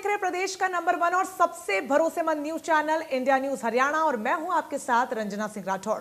देख रहे हैं प्रदेश का नंबर 1 और सबसे भरोसेमंद news channel India news Haryana और मैं हूं आपके साथ रंजना सिंह राठौड़।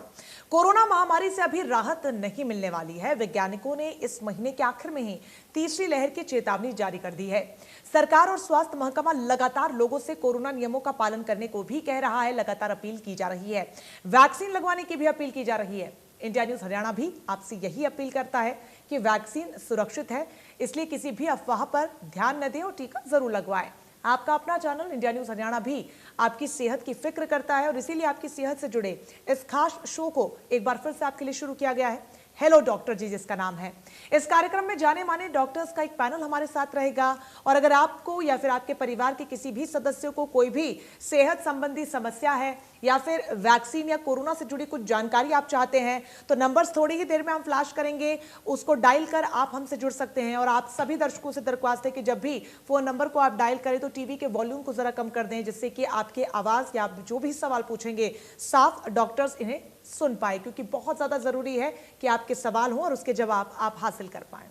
कोरोना महामारी से अभी राहत नहीं मिलने वाली है। वैज्ञानिकों ने इस महीने के आखिर में ही तीसरी लहर की चेतावनी जारी कर दी है। सरकार और स्वास्थ्य महकमा लगातार लोगों से कोरोना नियमों का पालन करने को भी कह रहा है। लगातार अपील की जा रही है, वैक्सीन लगवाने की भी अपील की जा रही है। इंडिया न्यूज हरियाणा भी आपसे यही अपील करता है कि वैक्सीन सुरक्षित है, इसलिए किसी भी अफवाह पर ध्यान न दें और टीका जरूर लगवाएं। आपका अपना चैनल इंडिया न्यूज हरियाणा भी आपकी सेहत की फिक्र करता है और इसीलिए आपकी सेहत से जुड़े इस खास शो को एक बार फिर से आपके लिए शुरू किया गया है, हेलो डॉक्टर जी जिसका नाम है। इस कार्यक्रम में जाने माने डॉक्टर्स का एक पैनल हमारे साथ रहेगा और अगर आपको या फिर आपके परिवार के किसी भी सदस्य को कोई भी सेहत संबंधी समस्या है या फिर वैक्सीन या कोरोना से जुड़ी कुछ जानकारी आप चाहते हैं तो नंबर्स थोड़ी ही देर में हम फ्लैश करेंगे, उसको डायल कर आप हमसे जुड़ सकते हैं। और आप सभी दर्शकों से दरख्वास्त है कि जब भी फोन नंबर को आप डायल करें तो टीवी के वॉल्यूम को जरा कम कर दें, जिससे कि आपके आवाज या आप जो भी सवाल पूछेंगे साफ डॉक्टर्स इन्हें सुन पाए, क्योंकि बहुत ज्यादा जरूरी है कि आपके सवाल हो और उसके जवाब आप हासिल कर पाए।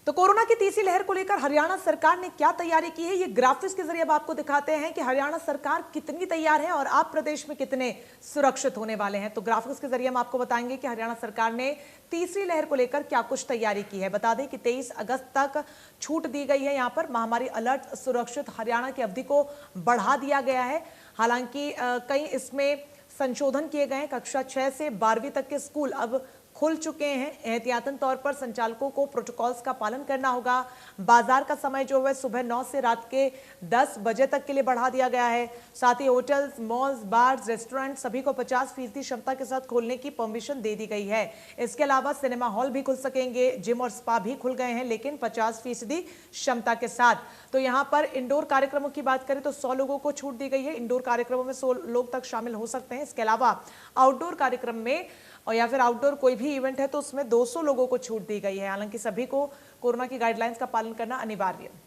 तो कोरोना की तीसरी लहर को लेकर हरियाणा सरकार ने क्या तैयारी की है, ये ग्राफिक्स के जरिए अब आपको दिखाते हैं कि हरियाणा सरकार कितनी तैयार है और आप प्रदेश में कितने सुरक्षित होने वाले हैं। तो ग्राफिक्स के जरिए हम आपको बताएंगे कि हरियाणा सरकार ने तीसरी लहर को लेकर क्या कुछ तैयारी की है। बता दें कि 23 अगस्त तक छूट दी गई है। यहाँ पर महामारी अलर्ट सुरक्षित हरियाणा की अवधि को बढ़ा दिया गया है। हालांकि कई इसमें संशोधन किए गए हैं। कक्षा 6 से 12वीं तक के स्कूल अब खुल चुके हैं। एहतियातन तौर पर संचालकों को प्रोटोकॉल्स का पालन करना होगा। बाजार का समय जो है सुबह 9 से रात के 10 बजे तक के लिए बढ़ा दिया गया है। साथ ही होटल्स, मॉल्स, बार्स, रेस्टोरेंट सभी को 50% क्षमता के साथ खोलने की परमिशन दे दी गई है। इसके अलावा सिनेमा हॉल भी खुल सकेंगे, जिम और स्पा भी खुल गए हैं, लेकिन 50% क्षमता के साथ। तो यहाँ पर इंडोर कार्यक्रमों की बात करें तो 100 लोगों को छूट दी गई है। इंडोर कार्यक्रमों में 100 लोग तक शामिल हो सकते हैं। इसके अलावा आउटडोर कार्यक्रम में और या फिर आउटडोर कोई भी इवेंट है तो उसमें 200 लोगों को छूट दी गई है। हालांकि सभी को कोरोना की गाइडलाइंस का पालन करना अनिवार्य है।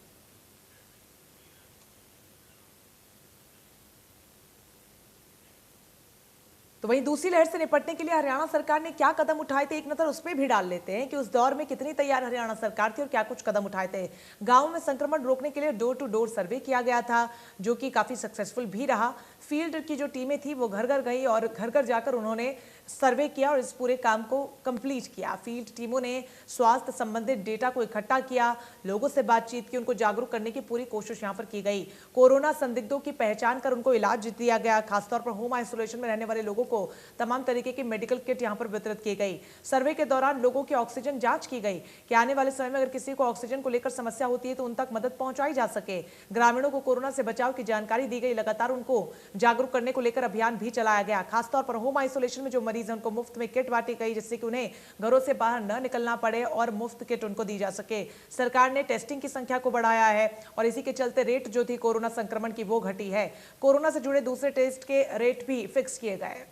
तो वहीं दूसरी लहर से निपटने के लिए हरियाणा सरकार ने क्या कदम उठाए थे, एक नजर उस पर भी डाल लेते हैं कि उस दौर में कितनी तैयार हरियाणा सरकार थी और क्या कुछ कदम उठाए थे। गांव में संक्रमण रोकने के लिए डोर टू डोर सर्वे किया गया था, जो कि काफी सक्सेसफुल भी रहा। फील्ड की जो टीमें थी वो घर घर गई और घर घर जाकर उन्होंने सर्वे किया और इस पूरे काम को कंप्लीट किया। फील्ड टीमों ने स्वास्थ्य संबंधित डेटा को इकट्ठा किया, लोगों से बातचीत की, उनको जागरूक करने की पूरी कोशिश यहाँ पर की गई। कोरोना संदिग्धों की पहचान कर उनको इलाज दिया गया। खासतौर पर होम आइसोलेशन में रहने वाले लोगों को तमाम तरीके की मेडिकल किट यहाँ पर वितरित की गई। सर्वे के दौरान लोगों की ऑक्सीजन जांच की गई कि आने वाले समय में अगर किसी को ऑक्सीजन को लेकर समस्या होती है तो उन तक मदद पहुंचाई जा सके। ग्रामीणों को कोरोना से बचाव की जानकारी दी गई। लगातार उनको जागरूक करने को लेकर अभियान भी चलाया गया। खासतौर पर होम आइसोलेशन में जो मरीज हैं उनको मुफ्त में किट बांटी गई, जिससे कि उन्हें घरों से बाहर न निकलना पड़े और मुफ्त किट उनको दी जा सके। सरकार ने टेस्टिंग की संख्या को बढ़ाया है और इसी के चलते रेट जो थी कोरोना संक्रमण की वो घटी है। कोरोना से जुड़े दूसरे टेस्ट के रेट भी फिक्स किए गए।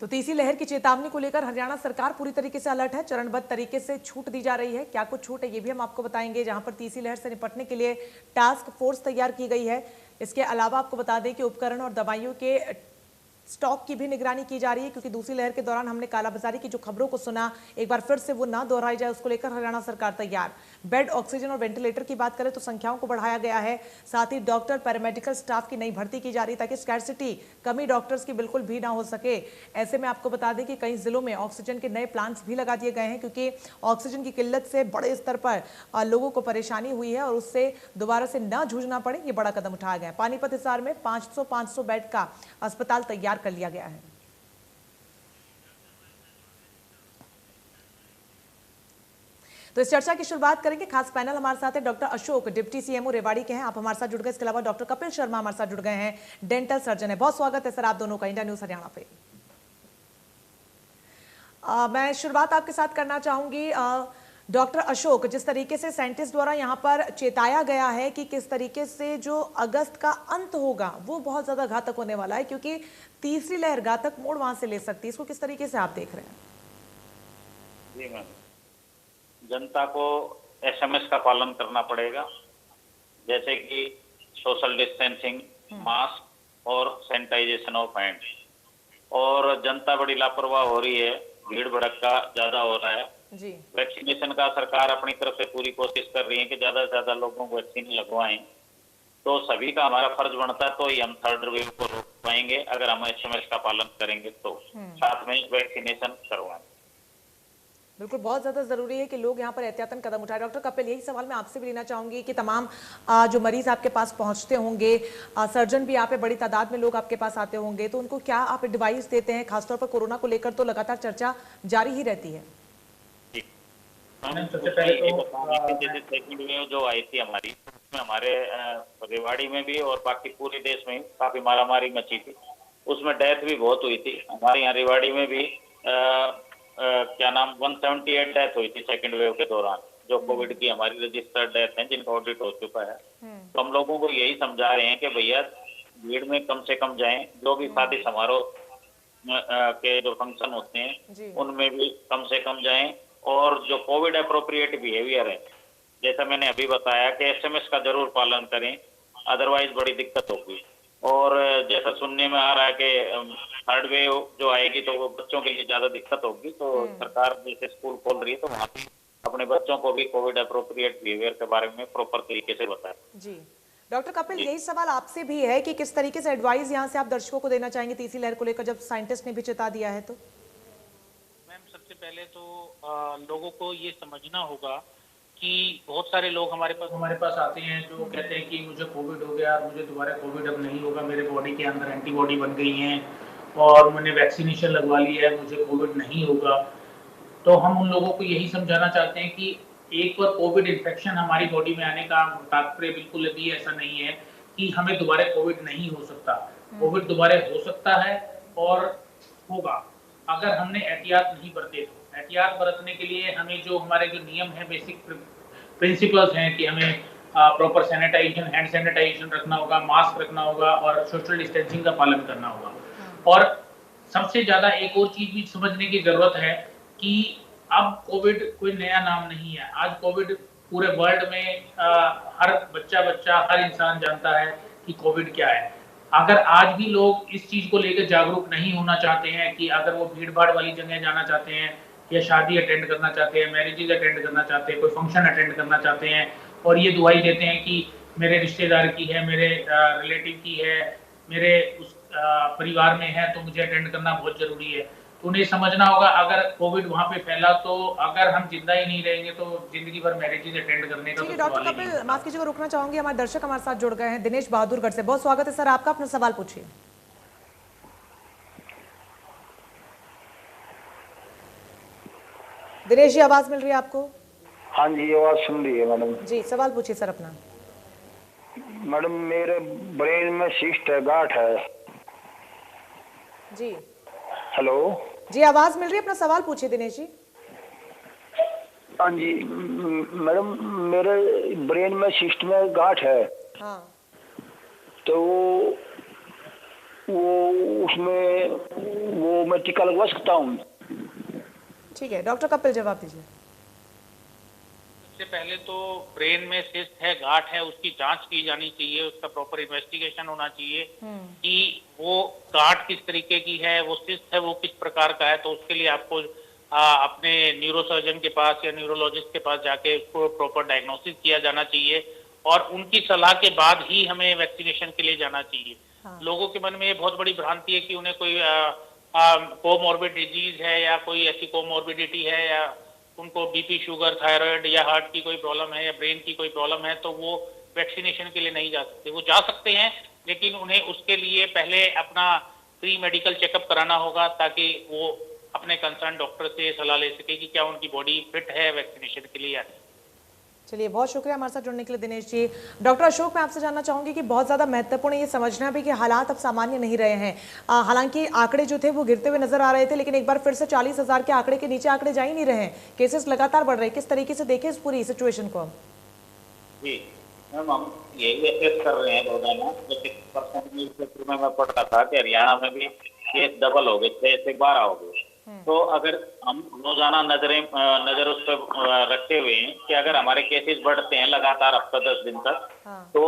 तो तीसरी लहर की चेतावनी को लेकर हरियाणा सरकार पूरी तरीके से अलर्ट है। चरणबद्ध तरीके से छूट दी जा रही है। क्या कुछ छूट है ये भी हम आपको बताएंगे। जहां पर तीसरी लहर से निपटने के लिए टास्क फोर्स तैयार की गई है। इसके अलावा आपको बता दें कि उपकरण और दवाइयों के स्टॉक की भी निगरानी की जा रही है, क्योंकि दूसरी लहर के दौरान हमने कालाबाजारी की जो खबरों को सुना, एक बार फिर से वो ना दोहराई जाए, उसको लेकर हरियाणा सरकार तैयार। बेड, ऑक्सीजन और वेंटिलेटर की बात करें तो संख्याओं को बढ़ाया गया है। साथ ही डॉक्टर, पैरामेडिकल स्टाफ की नई भर्ती की जा रही है ताकि स्कैरसिटी, कमी डॉक्टर्स की बिल्कुल भी ना हो सके। ऐसे में आपको बता दें कि कई जिलों में ऑक्सीजन के नए प्लांट्स भी लगा दिए गए हैं, क्योंकि ऑक्सीजन की किल्लत से बड़े स्तर पर लोगों को परेशानी हुई है और उससे दोबारा से ना जूझना पड़े, ये बड़ा कदम उठाया गया है। पानीपत हिसार में 500 बेड का अस्पताल तैयार कर लिया गया है। तो इस चर्चा की शुरुआत करेंगे। खास पैनल हमारे साथ है doctor Ashok, deputy CMO Rewari के हैं, आप हमारे साथ जुड़ गए। इसके अलावा डॉक्टर कपिल शर्मा हमारे साथ जुड़ गए हैं, डेंटल सर्जन है। बहुत स्वागत है सर आप दोनों का इंडिया न्यूज हरियाणा पे। मैं शुरुआत आपके साथ करना चाहूंगी। डॉक्टर अशोक, जिस तरीके से साइंटिस्ट द्वारा यहाँ पर चेताया गया है कि किस तरीके से जो अगस्त का अंत होगा वो बहुत ज्यादा घातक होने वाला है, क्योंकि तीसरी लहर घातक मोड़ वहां से ले सकती है, इसको किस तरीके से आप देख रहे हैं? जी मैम, जनता को एसएमएस का पालन करना पड़ेगा, जैसे कि सोशल डिस्टेंसिंग, मास्क और सैनिटाइजेशन ऑफ हैंड। और जनता बड़ी लापरवाह हो रही है, भीड़ भड़का ज्यादा हो रहा है। जी। वैक्सीनेशन का सरकार अपनी तरफ से पूरी कोशिश कर रही है कि ज्यादा से ज्यादा लोगों को वैक्सीन लगवाएं, तो सभी का हमारा फर्ज बनता है, तो ही हम थर्ड वेव को रोक पाएंगे अगर हम एसएमएस का पालन करेंगे तो साथ में वैक्सीनेशन करवाएं। बिल्कुल, बहुत ज़्यादा ज़रूरी है कि लोग यहाँ पर एहतियातन कदम उठाएं। डॉक्टर कपिल, यही सवाल मैं आपसे भी लेना चाहूँगी कि तमाम जो मरीज आपके पास पहुँचते होंगे, सर्जन भी यहाँ पे बड़ी तादाद में लोग आपके पास आते होंगे, तो उनको क्या आप एडवाइस देते हैं? खासतौर पर कोरोना को लेकर तो लगातार चर्चा जारी ही रहती है। सबसे पहले तो जैसे सेकंड वेव जो आई थी हमारी, उसमें हमारे रेवाड़ी में भी और बाकी पूरे देश में काफी मारामारी मची थी, उसमें डेथ भी बहुत हुई थी। हमारे यहाँ रेवाड़ी में भी क्या नाम 178 डेथ हुई थी सेकंड वेव के दौरान, जो कोविड की हमारी रजिस्टर्ड डेथ है, जिनका ऑडिट हो चुका है। तो हम लोगों को यही समझा रहे हैं कि भैया भीड़ में कम से कम जाएं, जो भी शादी समारोह के जो फंक्शन होते हैं उनमें भी कम से कम जाएं, और जो कोविड अप्रोप्रिएट बिहेवियर है, जैसा मैंने अभी बताया कि एसएमएस का जरूर पालन करें, अदरवाइज बड़ी दिक्कत होगी। और जैसा सुनने में आ रहा है कि थर्ड वेव जो आएगी तो वो बच्चों के लिए ज्यादा दिक्कत होगी, तो सरकार जैसे स्कूल खोल रही है तो वहाँ पे अपने बच्चों को भी कोविड अप्रोप्रिएट बिहेवियर के बारे में प्रॉपर तरीके से बताएं। जी डॉक्टर कपिल, यही सवाल आपसे भी है कि किस तरीके से एडवाइस यहाँ से आप दर्शकों को देना चाहेंगे तीसरी लहर को लेकर, जब साइंटिस्ट ने भी चेता दिया है? तो मैम, सबसे पहले तो लोगों को ये समझना होगा कि बहुत सारे लोग हमारे पास आते हैं जो कहते हैं कि मुझे कोविड हो गया, मुझे दोबारा कोविड अब नहीं होगा, मेरे बॉडी के अंदर एंटीबॉडी बन गई हैं और मैंने वैक्सीनेशन लगवा ली है, मुझे कोविड नहीं होगा। तो हम उन लोगों को यही समझाना चाहते हैं कि एक बार कोविड इन्फेक्शन हमारी बॉडी में आने का तात्पर्य बिल्कुल भी ऐसा नहीं है कि हमें दोबारा कोविड नहीं हो सकता। कोविड दोबारा हो सकता है और होगा अगर हमने एहतियात नहीं बरते तो। एहतियात बरतने के लिए हमें जो हमारे जो नियम है, बेसिक प्रिंसिपल्स हैं कि हमें प्रॉपर सैनिटाइजेशन, हैंड सैनिटाइजेशन रखना होगा, मास्क रखना होगा और सोशल डिस्टेंसिंग का पालन करना होगा। और सबसे ज्यादा एक और चीज भी समझने की जरूरत है कि अब कोविड कोई नया नाम नहीं है। आज कोविड पूरे वर्ल्ड में हर बच्चा हर इंसान जानता है कि कोविड क्या है। अगर आज भी लोग इस चीज को लेकर जागरूक नहीं होना चाहते हैं कि अगर वो भीड़ भाड़ वाली जगह जाना चाहते हैं या शादी अटेंड करना चाहते हैं, मैरिजेज अटेंड करना चाहते हैं, कोई फंक्शन अटेंड करना चाहते हैं और ये दुआई देते हैं कि मेरे रिश्तेदार की है, मेरे रिलेटिव की है, मेरे उस परिवार में है, तो मुझे अटेंड करना बहुत जरूरी है, तो उन्हें समझना होगा अगर कोविड वहां पे फैला तो अगर हम जिंदा ही नहीं रहेंगे तो जिंदगी भर मैरिजेज अटेंड करने का। डॉक्टर कपिल, माफ कीजिएगा, रुकना चाहूंगी, हमारे दर्शक हमारे साथ जुड़ गए हैं। दिनेश बहादुरगढ़ से, बहुत स्वागत है सर आपका, अपना सवाल पूछिए। दिनेश जी, आवाज मिल रही है आपको? हाँ जी, आवाज सुन रही है मैडम जी, सवाल पूछिए सर अपना। मैडम, मेरे ब्रेन में सिस्ट है, गांठ है जी। हेलो जी, आवाज मिल रही है, अपना सवाल पूछिए दिनेश जी। हाँ जी मैडम, मेरे ब्रेन में सिस्ट में गांठ है। हाँ। तो वो उसमें वो मैं टीका लगवा सकता हूँ? ठीक है, डॉक्टर कपिल जवाब दीजिए। सबसे पहले तो ब्रेन में सिस्ट है, गांठ है, उसकी जांच की जानी चाहिए, उसका प्रॉपर इन्वेस्टिगेशन होना चाहिए कि वो गांठ किस तरीके की है, वो सिस्ट है वो किस प्रकार का है। तो उसके लिए आपको अपने न्यूरोसर्जन के पास या न्यूरोलॉजिस्ट के पास जाके उसको प्रॉपर डायग्नोसिस किया जाना चाहिए और उनकी सलाह के बाद ही हमें वैक्सीनेशन के लिए जाना चाहिए। लोगों के मन में ये बहुत बड़ी भ्रांति है कि उन्हें कोई कोमॉर्बिड डिजीज है या कोई ऐसी कोमॉर्बिडिटी है या उनको बीपी, शुगर, थायराइड या हार्ट की कोई प्रॉब्लम है या ब्रेन की कोई प्रॉब्लम है, तो वो वैक्सीनेशन के लिए नहीं जा सकते। वो जा सकते हैं लेकिन उन्हें उसके लिए पहले अपना प्री मेडिकल चेकअप कराना होगा ताकि वो अपने कंसर्न डॉक्टर से सलाह ले सके कि क्या उनकी बॉडी फिट है वैक्सीनेशन के लिए या नहीं। चलिए, बहुत शुक्रिया हमारे साथ जुड़ने के लिए दिनेश जी। डॉक्टर अशोक, मैं आपसे जानना चाहूंगी कि बहुत ज़्यादा महत्वपूर्ण ये समझना भी कि हालात अब सामान्य नहीं रहे हैं। हालांकि आंकड़े जो थे वो गिरते हुए नजर आ रहे थे, लेकिन एक बार फिर से 40,000 के आंकड़े के नीचे आंकड़े जा ही नहीं रहे हैं, केसेस लगातार बढ़ रहे हैं। किस तरीके से देखें इस पूरी सिचुएशन को? जी मैम, हम यही एसेस कर रहे हैं रोजाना। 25% न्यूज़पेपर में मैं पढ़ रहा था कि हरियाणा में भी केस डबल हो गए, 6 से 12 हो गए। तो अगर हम रोजाना नजर उस पर रखते हुए कि अगर हमारे केसेस बढ़ते हैं लगातार हफ्ता 10 दिन तक, तो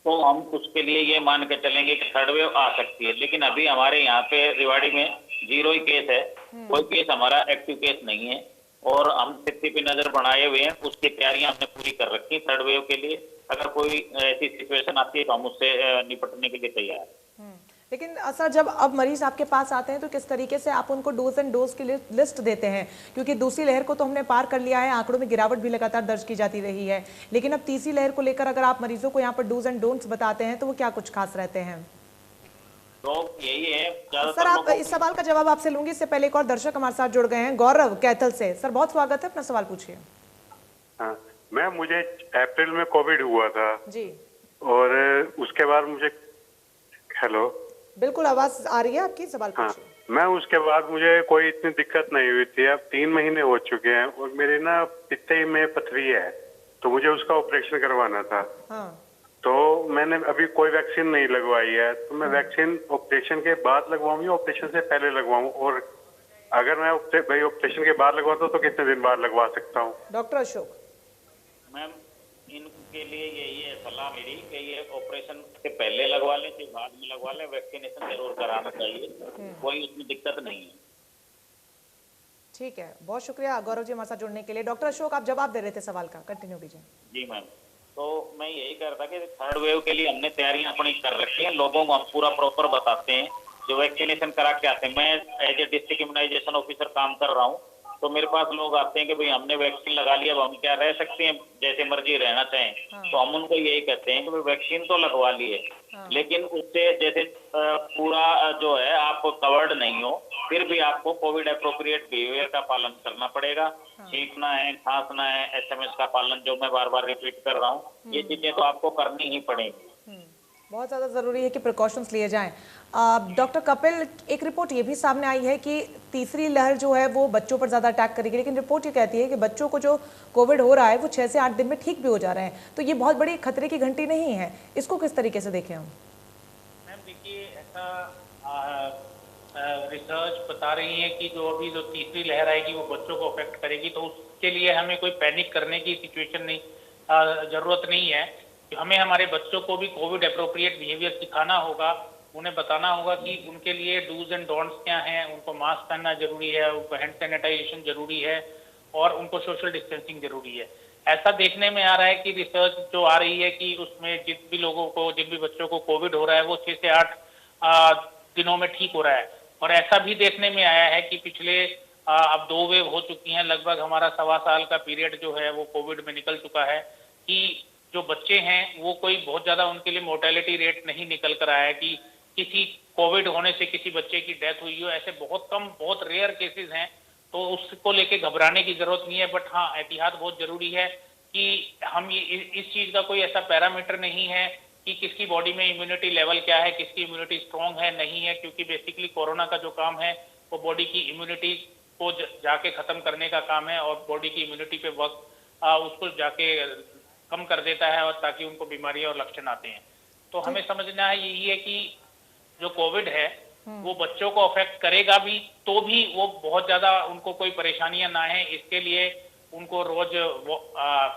तो हम उसके लिए ये मान के चलेंगे कि थर्ड वेव आ सकती है। लेकिन अभी हमारे यहाँ पे रेवाड़ी में 0 ही केस है, कोई केस हमारा एक्टिव केस नहीं है, और हम स्थिति पे नजर बढ़ाए हुए हैं। उसकी तैयारियां हमने पूरी कर रखी है थर्ड वेव के लिए। अगर कोई ऐसी सिचुएशन आती है तो हम उससे निपटने के लिए तैयार हैं। लेकिन सर, जब अब मरीज आपके पास आते हैं तो किस तरीके से आप उनको डोज एंड डोज की लिस्ट देते हैं? क्योंकि दूसरी लहर को तो हमने पार कर लिया है, आंकड़ों में गिरावट भी लगातार दर्ज की जाती रही है, लेकिन अब तीसरी लहर को लेकर अगर आप मरीजों को यहाँ पर डोज एंड डोंट्स बताते हैं तो वो क्या कुछ खास रहते हैं? तो यही है सर, आप इस सवाल का जवाब आपसे लूंगी, इससे पहले एक और दर्शक हमारे साथ जुड़ गए हैं, गौरव कैथल से। सर बहुत स्वागत है, अपना सवाल पूछिए। हाँ मैम, मुझे अप्रैल में कोविड हुआ था जी, और उसके बाद मुझे, हेलो, बिल्कुल आवाज आ रही है आपकी, सवाल हाँ पूछिए। मैं उसके बाद मुझे कोई इतनी दिक्कत नहीं हुई थी। अब 3 महीने हो चुके हैं और मेरे ना पित्ते में पथरी है, तो मुझे उसका ऑपरेशन करवाना था। हाँ, तो मैंने अभी कोई वैक्सीन नहीं लगवाई है, तो मैं वैक्सीन ऑपरेशन के बाद लगवाऊं या ऑपरेशन से पहले लगवाऊं? और अगर मैं भाई ऑपरेशन के बाद लगवाता हूं तो कितने दिन बाद लगवा सकता हूं? डॉक्टर अशोक। मैम, इनके लिए यही है सलाह मेरी कि ये ऑपरेशन से पहले लगवा लें कि बाद में लगवा लें, वैक्सीनेशन जरूर कराना चाहिए, कोई उसमें दिक्कत नहीं है। ठीक है, बहुत शुक्रिया गौरव जी हमारे साथ जुड़ने के लिए। डॉक्टर अशोक, आप जवाब दे रहे थे सवाल का, कंटिन्यू कीजिए। जी मैम, तो मैं यही कह रहा था कि थर्ड वेव के लिए हमने तैयारियां अपनी कर रखी हैं, लोगों को हम पूरा प्रॉपर बताते हैं जो वैक्सीनेशन करा के आते हैं। मैं as a district immunization officer काम कर रहा हूँ, तो मेरे पास लोग आते हैं कि भाई हमने वैक्सीन लगा लिया, अब हम क्या रह सकते हैं, जैसे मर्जी रहना चाहें। तो हम उनको यही कहते हैं कि भाई वैक्सीन तो लगवा लिए, लेकिन उससे जैसे पूरा जो है आप कवर्ड नहीं हो, फिर भी आपको कोविड एप्रोप्रिएट बिहेवियर का पालन करना पड़ेगा। छींकना है, खांसना है, SMS का पालन, जो मैं बार बार रिपीट कर रहा हूँ, ये चीजें तो आपको करनी ही पड़ेगी। बहुत ज़्यादा ज़रूरी है कि प्रिकॉशंस लिए जाएं। डॉक्टर कपिल, एक रिपोर्ट ये भी सामने आई है कि तीसरी लहर जो है वो बच्चों पर ज़्यादा अटैक करेगी, लेकिन रिपोर्ट ये कहती है कि बच्चों को जो कोविड हो रहा है वो 6 से 8 दिन में ठीक भी हो जा रहे हैं, तो ये बहुत बड़ी खतरे की घंटी नहीं है? इसको किस तरीके से देखें हम? मैम देखिए, ऐसा रिसर्च बता रही है कि जो तीसरी लहर आएगी वो बच्चों को अफेक्ट करेगी, तो उसके लिए हमें कोई पैनिक करने की सिचुएशन नहीं, जरूरत नहीं है। हमें हमारे बच्चों को भी कोविड एप्रोप्रिएट बिहेवियर सिखाना होगा, उन्हें बताना होगा कि उनके लिए डूज एंड डोंट्स क्या हैं, उनको मास्क पहनना जरूरी है, उनको हैंड सैनिटाइजेशन जरूरी है, और उनको सोशल डिस्टेंसिंग जरूरी है। ऐसा देखने में आ रहा है कि रिसर्च जो आ रही है कि उसमें जिन भी बच्चों को कोविड हो रहा है वो 6 से 8 दिनों में ठीक हो रहा है। और ऐसा भी देखने में आया है कि पिछले अब 2 वेव हो चुकी हैं, लगभग हमारा 1.25 साल का पीरियड जो है वो कोविड में निकल चुका है, कि जो बच्चे हैं वो कोई बहुत ज्यादा उनके लिए मोर्टेलिटी रेट नहीं निकल कर आया है कि किसी कोविड होने से किसी बच्चे की डेथ हुई हो। ऐसे बहुत कम, बहुत रेयर केसेस हैं, तो उसको लेके घबराने की जरूरत नहीं है। बट हाँ, एहतियात बहुत जरूरी है कि हम इस चीज का कोई ऐसा पैरामीटर नहीं है कि किसकी बॉडी में इम्यूनिटी लेवल क्या है, किसकी इम्यूनिटी स्ट्रॉन्ग है, नहीं है, क्योंकि बेसिकली कोरोना का जो काम है वो बॉडी की इम्यूनिटी को जाके खत्म करने का काम है, और बॉडी की इम्यूनिटी पे वक्त उसको जाके कम कर देता है, और ताकि उनको बीमारियां और लक्षण आते हैं। तो हमें समझना है यही है कि जो कोविड है वो बच्चों को अफेक्ट करेगा भी, तो भी वो बहुत ज्यादा उनको कोई परेशानियां ना है, इसके लिए उनको रोज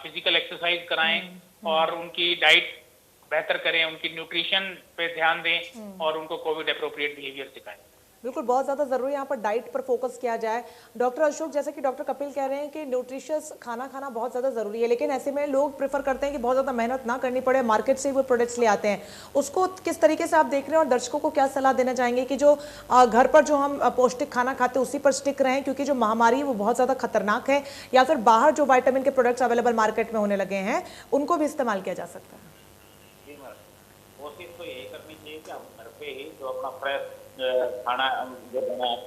फिजिकल एक्सरसाइज कराएं और उनकी डाइट बेहतर करें, उनकी न्यूट्रिशन पे ध्यान दें, और उनको कोविड एप्रोप्रिएट बिहेवियर सिखाएं। बिल्कुल, बहुत ज़्यादा ज़रूरी है यहाँ पर डाइट पर फोकस किया जाए। डॉक्टर अशोक, जैसे कि डॉक्टर कपिल कह रहे हैं कि न्यूट्रिशियस खाना खाना बहुत ज़्यादा ज़रूरी है, लेकिन ऐसे में लोग प्रेफर करते हैं कि बहुत ज़्यादा मेहनत ना करनी पड़े, मार्केट से ही वो प्रोडक्ट्स ले आते हैं। उसको किस तरीके से आप देख रहे हैं, और दर्शकों को क्या सलाह देना चाहेंगे कि जो घर पर जो हम पौष्टिक खाना खाते हैं उसी पर स्टिक रहें, क्योंकि जो महामारी है वो बहुत ज़्यादा खतरनाक है, या फिर बाहर जो वाइटामिन के प्रोडक्ट्स अवेलेबल मार्केट में होने लगे हैं उनको भी इस्तेमाल किया जा सकता है? कोशिश तो यही करनी चाहिए कि हम घर पे ही जो अपना फ्रेश खाना जो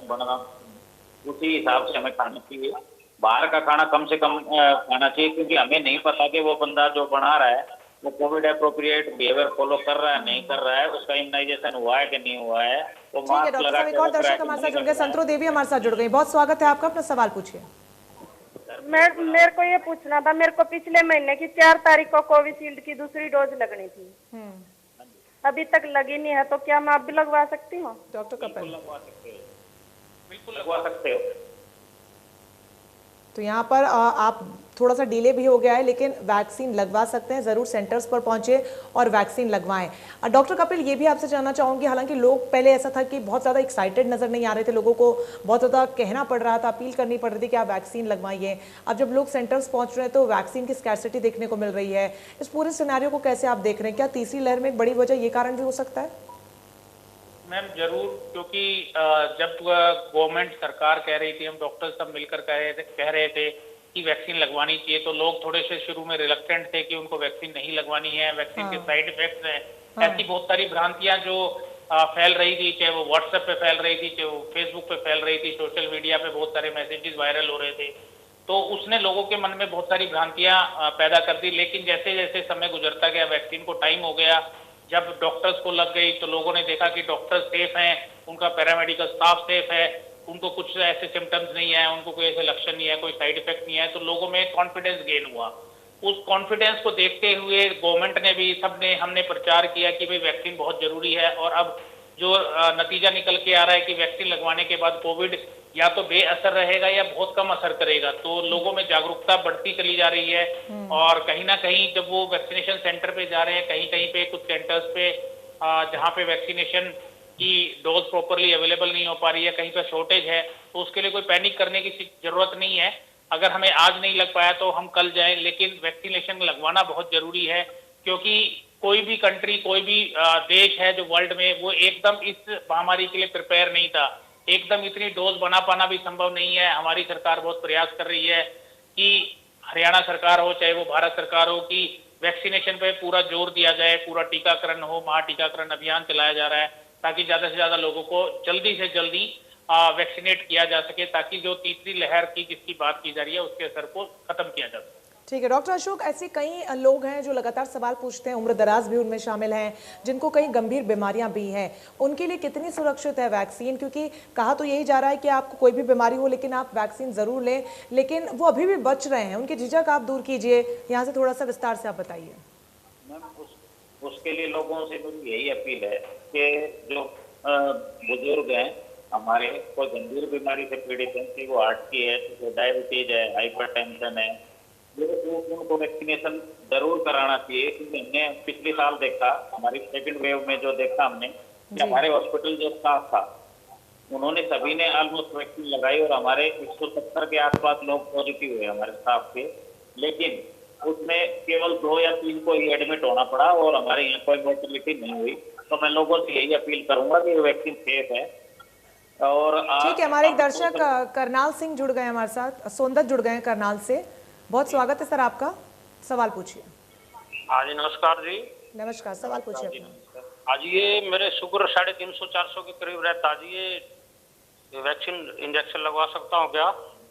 बना उसी हिसाब से हमें खाना चाहिए। बाहर का खाना कम से कम खाना चाहिए, क्योंकि हमें नहीं पता कि वो बंदा जो बना रहा है वो कोविड एप्रोप्रिएट बिहेवियर फॉलो कर रहा है नहीं कर रहा है, उसका इम्यूनाइजेशन हुआ है कि नहीं हुआ है। तो ठीक है डॉक्टर साहब, एक और दर्शक हमारे साथ जुड़ गए, संतरो देवी हमारे साथ जुड़ गई। बहुत स्वागत है आपका, अपना सवाल पूछिए। मेरे को ये पूछना था, मेरे को पिछले महीने की 4 तारीख को कोविशील्ड की दूसरी डोज लगनी थी, अभी तक लगी नहीं है, तो क्या मैं अब भी लगवा सकती हूँ? डॉक्टर कपिल, लगवा सकते हो, बिल्कुल लगवा सकते हो। तो यहाँ पर आप थोड़ा सा डिले भी हो गया है, लेकिन वैक्सीन लगवा सकते हैं, ज़रूर सेंटर्स पर पहुंचे और वैक्सीन लगवाएं। डॉक्टर कपिल, ये भी आपसे जानना चाहूँगी, हालांकि लोग पहले ऐसा था कि बहुत ज़्यादा एक्साइटेड नज़र नहीं आ रहे थे, लोगों को बहुत ज़्यादा कहना पड़ रहा था, अपील करनी पड़ रही थी कि आप वैक्सीन लगवाइए। अब जब लोग सेंटर्स पहुँच रहे हैं तो वैक्सीन की स्कैरसिटी देखने को मिल रही है। इस पूरे सिनेरियो को कैसे आप देख रहे हैं? क्या तीसरी लहर में एक बड़ी वजह ये कारण भी हो सकता है? मैम जरूर, क्योंकि जब गवर्नमेंट सरकार कह रही थी, हम डॉक्टर सब मिलकर कह रहे थे कि वैक्सीन लगवानी चाहिए, तो लोग थोड़े से शुरू में रिलक्टेंट थे कि उनको वैक्सीन नहीं लगवानी है, वैक्सीन के साइड इफेक्ट्स हैं। ऐसी बहुत सारी भ्रांतियां जो फैल रही थी, चाहे वो व्हाट्सएप पे फैल रही थी, चाहे वो फेसबुक पे फैल रही थी, सोशल मीडिया पे बहुत सारे मैसेजेस वायरल हो रहे थे, तो उसने लोगों के मन में बहुत सारी भ्रांतियां पैदा कर दी। लेकिन जैसे जैसे समय गुजरता गया, वैक्सीन को टाइम हो गया, जब डॉक्टर्स को लग गई तो लोगों ने देखा कि डॉक्टर सेफ हैं, उनका पैरामेडिकल स्टाफ सेफ है, उनको कुछ ऐसे सिम्टम्स नहीं है, उनको कोई ऐसे लक्षण नहीं है, कोई साइड इफेक्ट नहीं है, तो लोगों में कॉन्फिडेंस गेन हुआ। उस कॉन्फिडेंस को देखते हुए गवर्नमेंट ने भी, सबने, हमने प्रचार किया कि भाई वैक्सीन बहुत जरूरी है। और अब जो नतीजा निकल के आ रहा है कि वैक्सीन लगवाने के बाद कोविड या तो बेअसर रहेगा या बहुत कम असर करेगा, तो लोगों में जागरूकता बढ़ती चली जा रही है। और कहीं ना कहीं जब वो वैक्सीनेशन सेंटर पे जा रहे हैं, कहीं कहीं पे कुछ सेंटर्स पे जहाँ पे वैक्सीनेशन की डोज प्रॉपरली अवेलेबल नहीं हो पा रही है, कहीं पे शॉर्टेज है, तो उसके लिए कोई पैनिक करने की जरूरत नहीं है। अगर हमें आज नहीं लग पाया तो हम कल जाएं, लेकिन वैक्सीनेशन लगवाना बहुत जरूरी है, क्योंकि कोई भी कंट्री, कोई भी देश है जो वर्ल्ड में, वो एकदम इस महामारी के लिए प्रिपेयर नहीं था। एकदम इतनी डोज बना पाना भी संभव नहीं है। हमारी सरकार बहुत प्रयास कर रही है कि हरियाणा सरकार हो चाहे वो भारत सरकार हो, कि वैक्सीनेशन पे पूरा जोर दिया जाए, पूरा टीकाकरण हो, महाटीकाकरण अभियान चलाया जा रहा है, ताकि ज्यादा से ज्यादा लोगों को जल्दी से जल्दी वैक्सीनेट किया जा सके, ताकि जो तीसरी लहर की जिसकी बात की जा रही है उसके असर को खत्म किया जा सके। ठीक है डॉक्टर अशोक, ऐसे कई लोग हैं जो लगातार सवाल पूछते हैं, उम्र दराज भी उनमें शामिल हैं, जिनको कई गंभीर बीमारियां भी हैं, उनके लिए कितनी सुरक्षित है वैक्सीन? क्योंकि कहा तो यही जा रहा है कि आपको कोई भी बीमारी हो लेकिन आप वैक्सीन जरूर लें, लेकिन वो अभी भी बच रहे हैं, उनकी झिझक आप दूर कीजिए, यहाँ से थोड़ा सा विस्तार से आप बताइए। मैम उसके लिए लोगों से मेरी यही अपील है कि जो बुजुर्ग हैं हमारे, कोई गंभीर बीमारी से पीड़ित हैं, चाहे वो हार्ट की है, चाहे डायबिटीज है, हाइपरटेंशन है, उनको वैक्सीनेशन जरूर कराना चाहिए। क्योंकि हमने पिछले साल देखा, हमारी सेकंड वेव में जो देखा हमने, कि हमारे हॉस्पिटल जो स्टाफ था उन्होंने सभी ने ऑलमोस्ट वैक्सीन लगाई, और हमारे 170 के आसपास लोग पॉजिटिव हुए हमारे स्टाफ के, लेकिन उसमें केवल 2 या 3 को ही एडमिट होना पड़ा, और हमारे यहाँ कोई मोर्टेलिटी नहीं हुई। तो मैं लोगों से यही अपील करूंगा कि वैक्सीन सेफ है। और ठीक है, हमारे एक दर्शक करनाल सिंह जुड़ गए हमारे साथ, सोनदत जुड़ गए हैं करनाल से। बहुत स्वागत है सर आपका, सवाल पूछिए। हाँ जी नमस्कार जी। नमस्कार, सवाल पूछिए। आज ये मेरे शुगर 350-400 के करीब रहता है, ये वैक्सीन इंजेक्शन लगवा सकता हूँ क्या?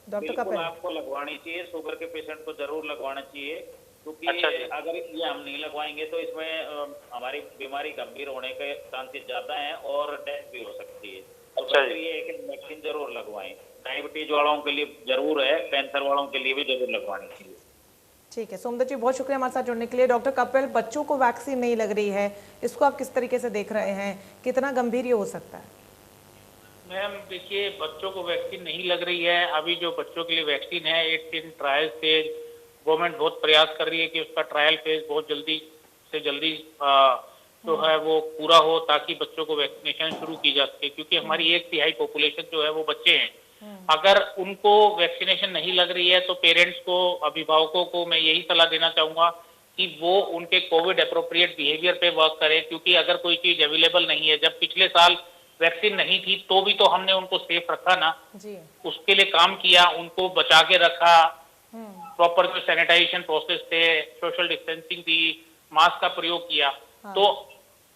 डॉक्टर कपिल, आपको लगवानी चाहिए, शुगर के पेशेंट को जरूर लगवाना चाहिए, क्योंकि अच्छा अगर ये हम नहीं लगवाएंगे तो इसमें हमारी बीमारी गंभीर होने के चांसेस ज्यादा हैं और डेथ भी हो सकती है। तो ये है कि वैक्सीन जरूर लगवाएं। डायबिटीज वालों के लिए जरूर है, कैंसर वालों के लिए भी जरूर लगवानी चाहिए। ठीक है सोमदत्त जी, बहुत शुक्रिया हमारे साथ जुड़ने के लिए। डॉक्टर कपिल, बच्चों को वैक्सीन नहीं लग रही है, इसको आप किस तरीके से देख रहे हैं, कितना गंभीर ये हो सकता है? मैम देखिए, बच्चों को वैक्सीन नहीं लग रही है, अभी जो बच्चों के लिए वैक्सीन है it's in trial stage. Government बहुत प्रयास कर रही है कि उसका ट्रायल फेज बहुत जल्दी से जल्दी जो है वो पूरा हो, ताकि बच्चों को वैक्सीनेशन शुरू की जा सके, क्योंकि हमारी 1/3 पॉपुलेशन जो है वो बच्चे हैं। अगर उनको वैक्सीनेशन नहीं लग रही है तो पेरेंट्स को, अभिभावकों को मैं यही सलाह देना चाहूंगा कि वो उनके कोविड अप्रोप्रिएट बिहेवियर पे वर्क करें, क्योंकि अगर कोई चीज अवेलेबल नहीं है, जब पिछले साल वैक्सीन नहीं थी तो भी तो हमने उनको सेफ रखा ना जी। उसके लिए काम किया, उनको बचा के रखा, प्रॉपर जो सैनिटाइजेशन प्रोसेस थे, सोशल डिस्टेंसिंग थी, मास्क का प्रयोग किया। तो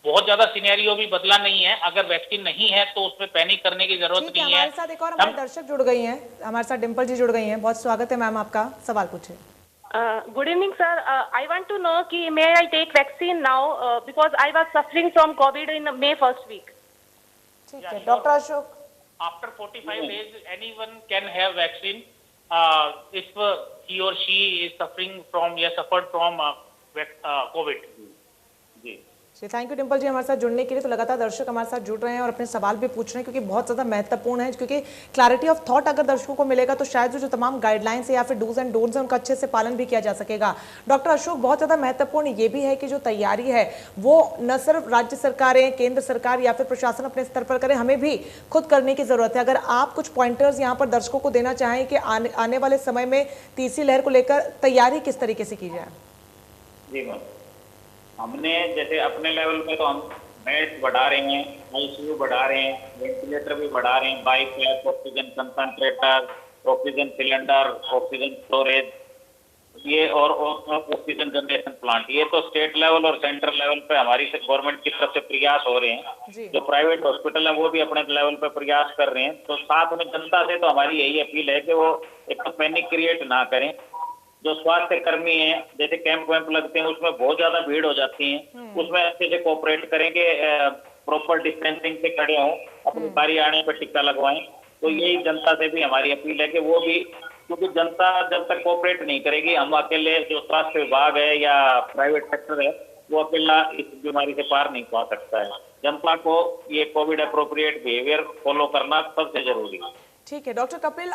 बहुत ज्यादा सिनेरियो भी बदला नहीं है। अगर वैक्सीन नहीं है तो उसमें पैनिक करने की जरूरत नहीं है। हमारे साथ एक और हमारे दर्शक जुड़ गई हैं, हमारे साथ डिम्पल जी जुड़ गई हैं। बहुत स्वागत है मैम आपका, सवाल पूछिए। Good evening sir, I want to know कि may I take vaccine now because I was suffering from COVID in May 1st week। ठीक है doctor Ashok. After 45 days anyone can have vaccine if he or she is suffering from या suffered from COVID। जी thank you Dimple ji हमारे साथ जुड़ने के लिए। तो लगातार दर्शक हमारे साथ जुड़ रहे हैं और अपने सवाल भी पूछ रहे हैं, क्योंकि बहुत ज़्यादा महत्वपूर्ण है, क्योंकि क्लैरिटी ऑफ थॉट अगर दर्शकों को मिलेगा तो शायद जो तमाम गाइडलाइंस है या फिर डूज एंड डोंट्स है उनका अच्छे से पालन भी किया जा सकेगा। डॉक्टर अशोक, बहुत ज़्यादा महत्वपूर्ण ये भी है कि जो तैयारी है वो न सिर्फ राज्य सरकारें, केंद्र सरकार या फिर प्रशासन अपने स्तर पर करे, हमें भी खुद करने की जरूरत है। अगर आप कुछ पॉइंटर्स यहाँ पर दर्शकों को देना चाहें कि आने वाले समय में तीसरी लहर को लेकर तैयारी किस तरीके से की जाए। जी मैम, हमने जैसे अपने लेवल पे तो हम बेड्स बढ़ा रहे हैं, आईसीयू बढ़ा रहे हैं, वेंटिलेटर भी बढ़ा रहे हैं, BiPAP, oxygen concentrator, oxygen cylinder, oxygen storage, ये और ऑक्सीजन जनरेशन प्लांट, ये तो स्टेट लेवल और सेंट्रल लेवल पे हमारी गवर्नमेंट की तरफ से प्रयास हो रहे हैं। जो प्राइवेट हॉस्पिटल है वो भी अपने लेवल पे प्रयास कर रहे हैं। तो साथ में जनता से तो हमारी यही अपील है कि वो एक तो पैनिक क्रिएट ना करें। जो स्वास्थ्य कर्मी हैं, जैसे कैंप वैम्प लगते हैं उसमें बहुत ज्यादा भीड़ हो जाती है, उसमें अच्छे से कोऑपरेट करेंगे, प्रॉपर डिस्टेंसिंग से खड़े हों, अपनी बारी आने पर टीका लगवाएं। तो यही जनता से भी हमारी अपील है कि वो भी, क्योंकि जनता जब तक कोऑपरेट नहीं करेगी, हम अकेले जो स्वास्थ्य विभाग है या प्राइवेट सेक्टर है वो अकेला इस बीमारी से पार नहीं पा सकता है। जनता को ये कोविड अप्रोप्रिएट बिहेवियर फॉलो करना सबसे जरूरी है। ठीक है डॉक्टर कपिल,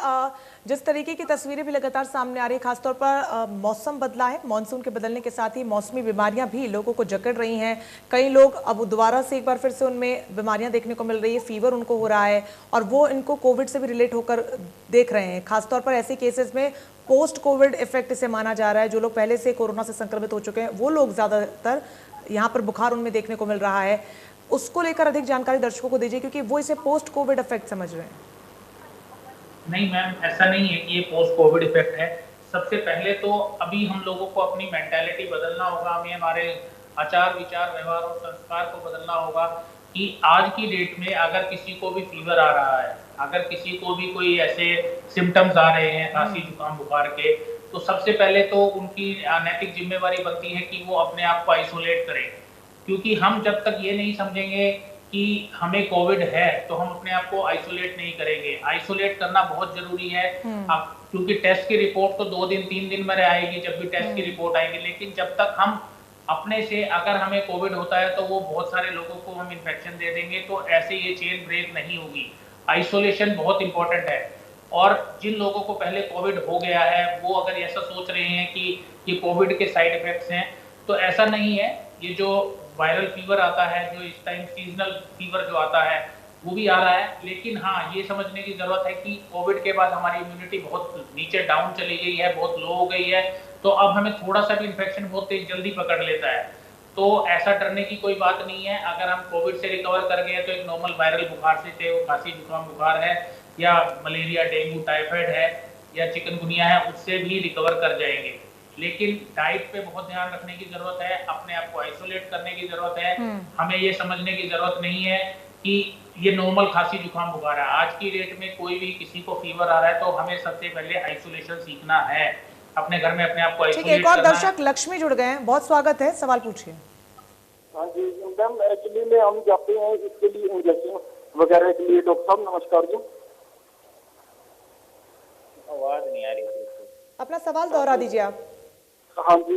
जिस तरीके की तस्वीरें भी लगातार सामने आ रही है, खासतौर पर मौसम बदला है, मानसून के बदलने के साथ ही मौसमी बीमारियां भी लोगों को जकड़ रही हैं। कई लोग अब दोबारा से एक बार फिर से उनमें बीमारियां देखने को मिल रही है, फीवर उनको हो रहा है और वो इनको कोविड से भी रिलेट होकर देख रहे हैं। खासतौर पर ऐसे केसेस में पोस्ट कोविड इफेक्ट इसे माना जा रहा है। जो लोग पहले से कोरोना से संक्रमित हो चुके हैं वो लोग ज़्यादातर यहाँ पर बुखार उनमें देखने को मिल रहा है। उसको लेकर अधिक जानकारी दर्शकों को दीजिए, क्योंकि वो इसे पोस्ट कोविड इफेक्ट समझ रहे हैं। नहीं मैम, ऐसा नहीं है कि ये पोस्ट कोविड इफेक्ट है। सबसे पहले तो अभी हम लोगों को अपनी मेंटालिटी बदलना होगा, हमें हमारे आचार विचार व्यवहार और संस्कार को बदलना होगा कि आज की डेट में अगर किसी को भी फीवर आ रहा है, अगर किसी को भी कोई ऐसे सिम्टम्स आ रहे हैं खांसी जुकाम बुखार के, तो सबसे पहले तो उनकी नैतिक जिम्मेवारी बनती है कि वो अपने आप को आइसोलेट करें। क्योंकि हम जब तक ये नहीं समझेंगे कि हमें कोविड है तो हम अपने आप को आइसोलेट नहीं करेंगे। आइसोलेट करना बहुत जरूरी है। अब क्योंकि टेस्ट की रिपोर्ट तो 2 दिन 3 दिन में आएगी जब भी टेस्ट की रिपोर्ट आएगी, लेकिन जब तक हम अपने से, अगर हमें कोविड होता है तो वो बहुत सारे लोगों को हम इन्फेक्शन दे देंगे, तो ऐसे ये चेन ब्रेक नहीं होगी। आइसोलेशन बहुत इंपॉर्टेंट है। और जिन लोगों को पहले कोविड हो गया है वो अगर ऐसा सोच रहे हैं कि ये कोविड के साइड इफेक्ट्स हैं, तो ऐसा नहीं है। ये जो वायरल फीवर आता है, जो इस टाइम सीजनल फीवर जो आता है वो भी आ रहा है, लेकिन हाँ ये समझने की जरूरत है कि कोविड के बाद हमारी इम्यूनिटी बहुत नीचे डाउन चली गई है, बहुत लो हो गई है। तो अब हमें थोड़ा सा भी इन्फेक्शन बहुत तेज जल्दी पकड़ लेता है। तो ऐसा डरने की कोई बात नहीं है। अगर हम कोविड से रिकवर कर गए तो एक नॉर्मल वायरल बुखार से, चाहे वो खांसी जुकाम बुखार है या मलेरिया डेंगू टाइफाइड है या चिकनगुनिया है, उससे भी रिकवर कर जाएंगे। लेकिन डाइट पे बहुत ध्यान रखने की जरूरत है, अपने आप को आइसोलेट करने की जरूरत है। हमें ये समझने की जरूरत नहीं है कि ये नॉर्मल खांसी जुकाम बुखार है। आज की डेट में कोई भी किसी को फीवर आ रहा है तो हमें सबसे पहले आइसोलेशन सीखना है, अपने घर में अपने आप को आइसोलेट करना है। एक और दर्शक लक्ष्मी जुड़ गए हैं, बहुत स्वागत है, सवाल पूछिए। हाँ जी मैम, एक्चुअली में हम जाते हैं इसके लिए इंजेक्शन वगैरह के लिए। डॉक्टर साहब नमस्कार जी। आवाज नहीं आ रही, अपना सवाल दोहरा दीजिए आप। हाँ जी,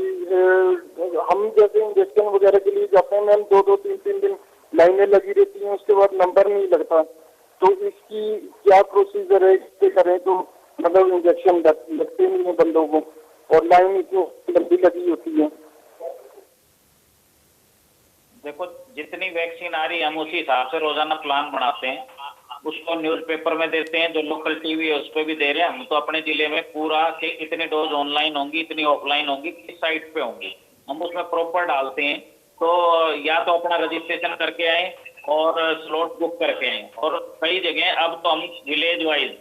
हम जैसे इंजेक्शन वगैरह के लिए जाते हैं मैम, 2-2 3-3 दिन लाइनें लगी रहती हैं, उसके बाद नंबर नहीं लगता। तो इसकी क्या प्रोसीजर है, इससे करें तो मतलब इंजेक्शन लगते नहीं है बंदों को और लाइन इतनी लंबी लगी होती है। देखो जितनी वैक्सीन आ रही है हम उसी हिसाब से रोजाना प्लान बनाते हैं, उसको न्यूज़पेपर में देते हैं, जो लोकल टीवी है उस पर भी दे रहे हैं। हम तो अपने जिले में पूरा कि इतनी डोज ऑनलाइन होंगी, इतनी ऑफलाइन होंगी, किस साइट पे होंगी, हम उसमें प्रॉपर डालते हैं। तो या तो अपना रजिस्ट्रेशन करके आए और स्लॉट बुक करके आए। और कई जगह अब तो हम विलेज वाइज,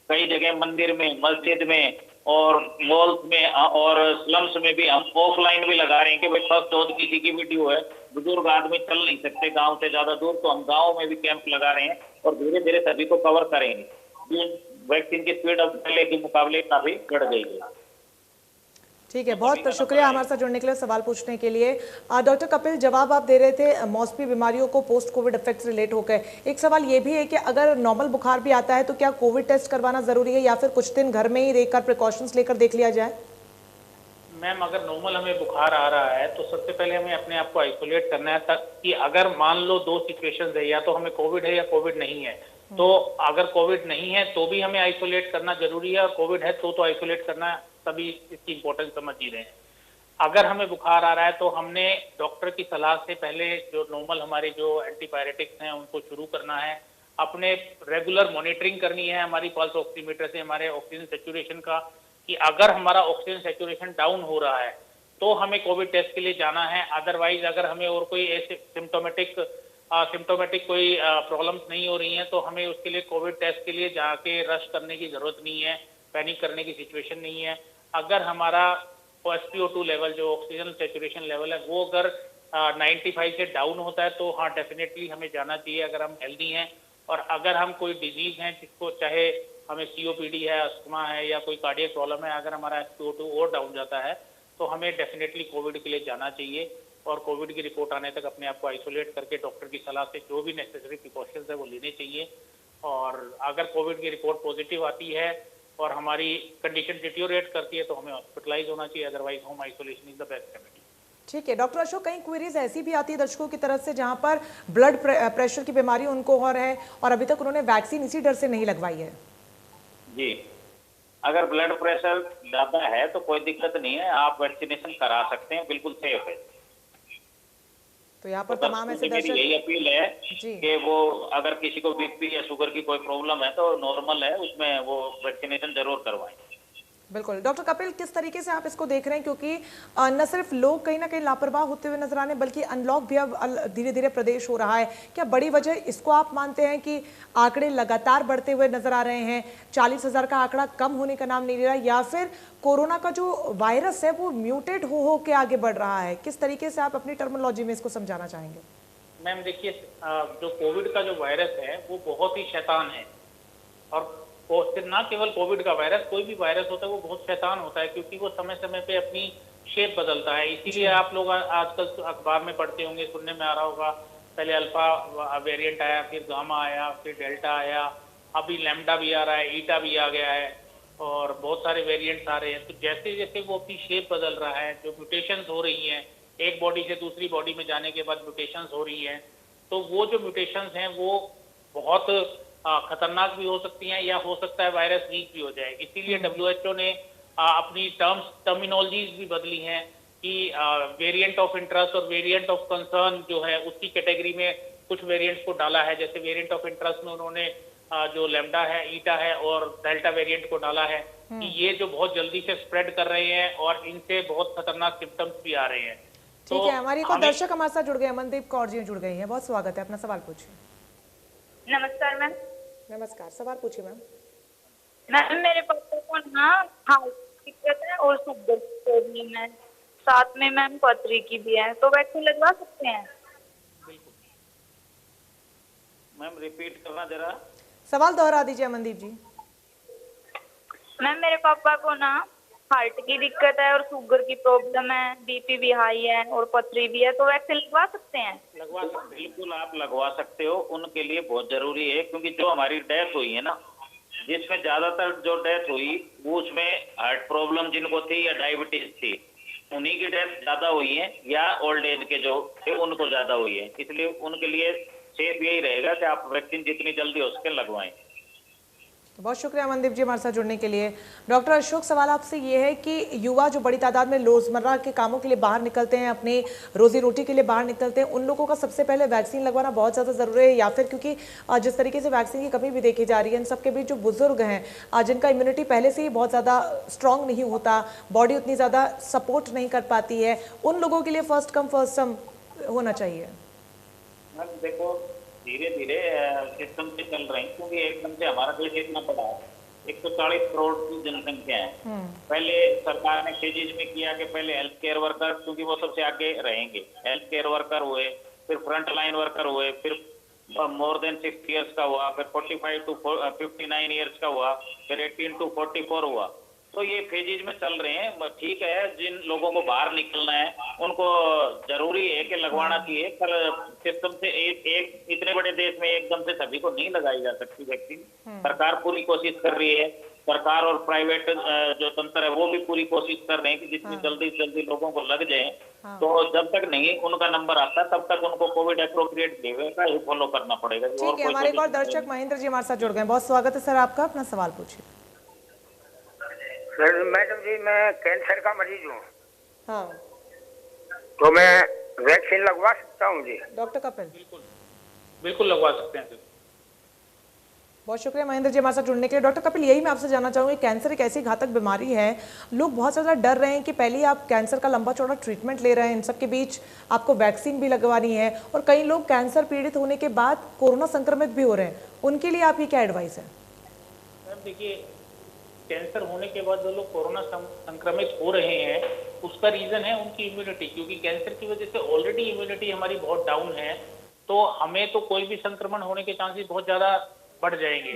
कई जगह मंदिर में, मस्जिद में और मॉल्स में और स्लम्स में भी हम ऑफलाइन भी लगा रहे हैं कि भाई फर्स्ट डोज किसी की भी ड्यू है, बुजुर्ग आदमी चल नहीं सकते गांव से ज्यादा दूर, तो हम गांव में भी कैंप लगा रहे हैं और धीरे धीरे सभी को कवर करेंगे। वैक्सीन की स्पीड अब पहले के मुकाबले काफी बढ़ गई है। ठीक है, बहुत शुक्रिया हमारे साथ जुड़ने के लिए, सवाल पूछने के लिए। डॉक्टर कपिल, जवाब आप दे रहे थे मौसमी बीमारियों को पोस्ट कोविड इफेक्ट रिलेट होकर। एक सवाल ये भी है कि अगर नॉर्मल बुखार भी आता है तो क्या कोविड टेस्ट करवाना जरूरी है या फिर कुछ दिन घर में ही रहकर प्रिकॉशंस लेकर देख लिया जाए? मैम अगर नॉर्मल हमें बुखार आ रहा है तो सबसे पहले हमें अपने आप को आइसोलेट करना है, तक कि अगर मान लो दो सिचुएशन है, या तो हमें कोविड है या कोविड नहीं है। तो अगर कोविड नहीं है तो भी हमें आइसोलेट करना जरूरी है, और कोविड है तो आइसोलेट करना, सभी इसकी इंपॉर्टेंस समझ ही रहे हैं। अगर हमें बुखार आ रहा है तो हमने डॉक्टर की सलाह से पहले जो नॉर्मल हमारे जो एंटीबायोटिक्स हैं उनको शुरू करना है। अपने रेगुलर मॉनिटरिंग करनी है हमारी पल्स ऑक्सीमीटर से हमारे ऑक्सीजन सेचुरेशन का, कि अगर हमारा ऑक्सीजन सेचुरेशन डाउन हो रहा है तो हमें कोविड टेस्ट के लिए जाना है। अदरवाइज अगर हमें और कोई ऐसे सिम्टोमेटिक कोई प्रॉब्लम्स नहीं हो रही हैं तो हमें उसके लिए कोविड टेस्ट के लिए जाके रश करने की जरूरत नहीं है, पैनिक करने की सिचुएशन नहीं है। अगर हमारा SpO2 लेवल, जो ऑक्सीजन सेचुरेशन लेवल है, वो अगर 95 से डाउन होता है तो हाँ डेफिनेटली हमें जाना चाहिए अगर हम हेल्दी हैं। और अगर हम कोई डिजीज हैं जिसको, चाहे हमें COPD है, अस्थमा है या कोई कार्डियक प्रॉब्लम है, अगर हमारा SpO2 और डाउन जाता है तो हमें डेफिनेटली कोविड के लिए जाना चाहिए, और कोविड की रिपोर्ट आने तक अपने आप को आइसोलेट करके डॉक्टर की सलाह से जो भी नेसेसरी प्रिकॉशंस है वो लेने चाहिए। और अगर कोविड की रिपोर्ट पॉजिटिव आती है और हमारी कंडीशन डिटीरियोरेट करती है तो हमें हॉस्पिटलाइज होना चाहिए, otherwise home isolation is the best remedy. ठीक है डॉक्टर अशोक, कई क्वेरीज ऐसी भी आती है दर्शकों की तरफ से जहां पर ब्लड प्रेशर की बीमारी उनको और है और अभी तक उन्होंने वैक्सीन इसी डर से नहीं लगवाई है। जी, अगर ब्लड प्रेशर ज्यादा है तो कोई दिक्कत नहीं है, आप वैक्सीनेशन करा सकते हैं, बिल्कुल सेफ है। तो यहाँ पर तमाम ऐसे मेरी दर्शक, यही अपील है जी, कि वो अगर किसी को BP या शुगर की कोई प्रॉब्लम है तो नॉर्मल है, उसमें वो वैक्सीनेशन जरूर करवाएं। बिल्कुल। डॉक्टर कपिल, किस तरीके से आप इसको देख रहे हैं, क्योंकि न सिर्फ लोग कहीं ना कहीं लापरवाह होते हुए नजर आ रहे हैं बल्कि अनलॉक भी अब धीरे धीरे प्रदेश हो रहा है। क्या बड़ी वजह इसको आप मानते हैं कि आंकड़े लगातार बढ़ते हुए नजर आ रहे हैं, 40,000 का आंकड़ा कम होने का नाम नहीं ले रहा, या फिर कोरोना का जो वायरस है वो म्यूटेट हो के आगे बढ़ रहा है? किस तरीके से आप अपनी टर्मिनोलॉजी में इसको समझाना चाहेंगे? मैम देखिए, जो कोविड का जो वायरस है वो बहुत ही शैतान है, और ना केवल कोविड का वायरस, कोई भी वायरस होता है वो बहुत शैतान होता है, क्योंकि वो समय समय पे अपनी शेप बदलता है। इसीलिए आप लोग आजकल अखबार में पढ़ते होंगे, सुनने में आ रहा होगा, पहले अल्फा वेरिएंट आया, फिर गामा आया, फिर डेल्टा आया, अभी लैम्डा भी आ रहा है, ईटा भी आ गया है, और बहुत सारे वेरिएंट्स आ रहे हैं। तो जैसे जैसे वो अपनी शेप बदल रहा है, जो म्यूटेशंस हो रही हैं, एक बॉडी से दूसरी बॉडी में जाने के बाद म्यूटेशंस हो रही हैं, तो वो जो म्यूटेशंस हैं वो बहुत खतरनाक भी हो सकती हैं, या हो सकता है वायरस वीक भी हो जाए। इसीलिए WHO ने अपनी टर्मिनोलॉजीज भी बदली हैं कि वेरिएंट ऑफ इंटरेस्ट और वेरिएंट ऑफ कंसर्न जो है उसकी कैटेगरी में कुछ वेरिएंट्स को डाला है। जैसे वेरिएंट ऑफ इंटरेस्ट में उन्होंने जो लैम्डा है, ईटा है और डेल्टा वेरिएंट को डाला है कि ये जो बहुत जल्दी से स्प्रेड कर रहे हैं और इनसे बहुत खतरनाक सिम्टम्स भी आ रहे हैं। ठीक है, हमारी एक और दर्शक हमारे साथ जुड़ गए, अमनदीप कौर जी जुड़ गई हैं, बहुत स्वागत है, अपना सवाल पूछिए। नमस्कार मैम। नमस्कार, सवाल पूछिए मैम। मैम मेरे पापा को ना हार्ट की दिक्कत है और शुगर की प्रॉब्लम है, साथ में मैम पथरी की भी है, तो वैक्सीन लगवा सकते हैं? मैम रिपीट करना जरा, सवाल दोहरा दीजिए अमनदीप जी। मैम मेरे पापा को ना हार्ट की दिक्कत है और शुगर की प्रॉब्लम है, BP भी हाई है और पथरी भी है, तो वैक्सीन लगवा सकते हैं? लगवा सकते, बिल्कुल आप लगवा सकते हो। उनके लिए बहुत जरूरी है, क्योंकि जो हमारी डेथ हुई है ना, जिसमें ज्यादातर जो डेथ हुई वो उसमें हार्ट प्रॉब्लम जिनको थी या डायबिटीज थी, उन्हीं की डेथ ज्यादा हुई है, या ओल्ड एज के जो थे उनको ज्यादा हुई है। इसलिए उनके लिए सेफ यही रहेगा कि आप वैक्सीन जितनी जल्दी हो सके लगवाएं। तो बहुत शुक्रिया अमनदीप जी हमारे साथ जुड़ने के लिए। डॉक्टर अशोक, सवाल आपसे ये है कि युवा जो बड़ी तादाद में रोजमर्रा के कामों के लिए बाहर निकलते हैं, अपने रोजी रोटी के लिए बाहर निकलते हैं, उन लोगों का सबसे पहले वैक्सीन लगवाना बहुत ज़्यादा ज़रूरी है, या फिर क्योंकि जिस तरीके से वैक्सीन की कमी भी देखी जा रही है, इन सबके बीच जो बुजुर्ग हैं जिनका इम्यूनिटी पहले से ही बहुत ज़्यादा स्ट्रॉन्ग नहीं होता, बॉडी उतनी ज़्यादा सपोर्ट नहीं कर पाती है, उन लोगों के लिए फर्स्ट कम फर्स्ट सर्व होना चाहिए? देखो, धीरे धीरे सिस्टम से चल रहे हैं, क्योंकि एकदम से हमारा देश इतना बड़ा है, 140 करोड़ की जनसंख्या है। पहले सरकार ने फेजेज में किया कि पहले हेल्थ केयर वर्कर, क्योंकि वो सबसे आगे रहेंगे, हेल्थ केयर वर्कर हुए, फिर फ्रंट लाइन वर्कर हुए, फिर मोर देन 60 ईयर्स का हुआ, फिर 45 to 59 ईयर्स का हुआ, फिर 18 to 44 हुआ। तो ये फेजेज में चल रहे हैं। ठीक है, जिन लोगों को बाहर निकलना है उनको जरूरी है कि लगवाना चाहिए, पर सिस्टम से एक इतने बड़े देश में एकदम से सभी को नहीं लगाई जा सकती वैक्सीन। सरकार पूरी कोशिश कर रही है सरकार और प्राइवेट जो तंत्र है वो भी पूरी कोशिश कर रहे हैं कि जितनी जल्दी से जल्दी लोगों को लग जाए। तो जब तक नहीं उनका नंबर आता तब तक उनको कोविड एप्रोप्रिएट बिहेवियर का ही फॉलो करना पड़ेगा। ठीक है, हमारे एक और दर्शक महेंद्र जी हमारे साथ जुड़ गए, बहुत स्वागत है सर आपका, अपना सवाल पूछिए। मैडम जी मैं कैंसर का मरीज हूँ। हाँ, तो मैं वैक्सीन लगवा सकता हूँ जी? डॉक्टर कपिल। बिल्कुल लगवा सकते हैं सर। बहुत शुक्रिया महेंद्र जी हमारे साथ जुड़ने के लिए। डॉक्टर कपिल, यही मैं आपसे जानना चाहूँगी, कैंसर एक ऐसी घातक बीमारी है, लोग बहुत ज़्यादा डर रहे हैं कि पहले ही आप कैंसर का लंबा चौड़ा ट्रीटमेंट ले रहे हैं, इन सब के बीच आपको वैक्सीन भी लगवानी है, और कई लोग कैंसर पीड़ित होने के बाद कोरोना संक्रमित भी हो रहे हैं, उनके लिए आपकी क्या एडवाइस है? मैम देखिए, कैंसर होने के बाद जो लोग कोरोना संक्रमित हो रहे हैं उसका रीजन है उनकी इम्यूनिटी, क्योंकि कैंसर की वजह से ऑलरेडी इम्यूनिटी हमारी बहुत डाउन है, तो हमें तो कोई भी संक्रमण होने के चांसेस बहुत ज्यादा बढ़ जाएंगे।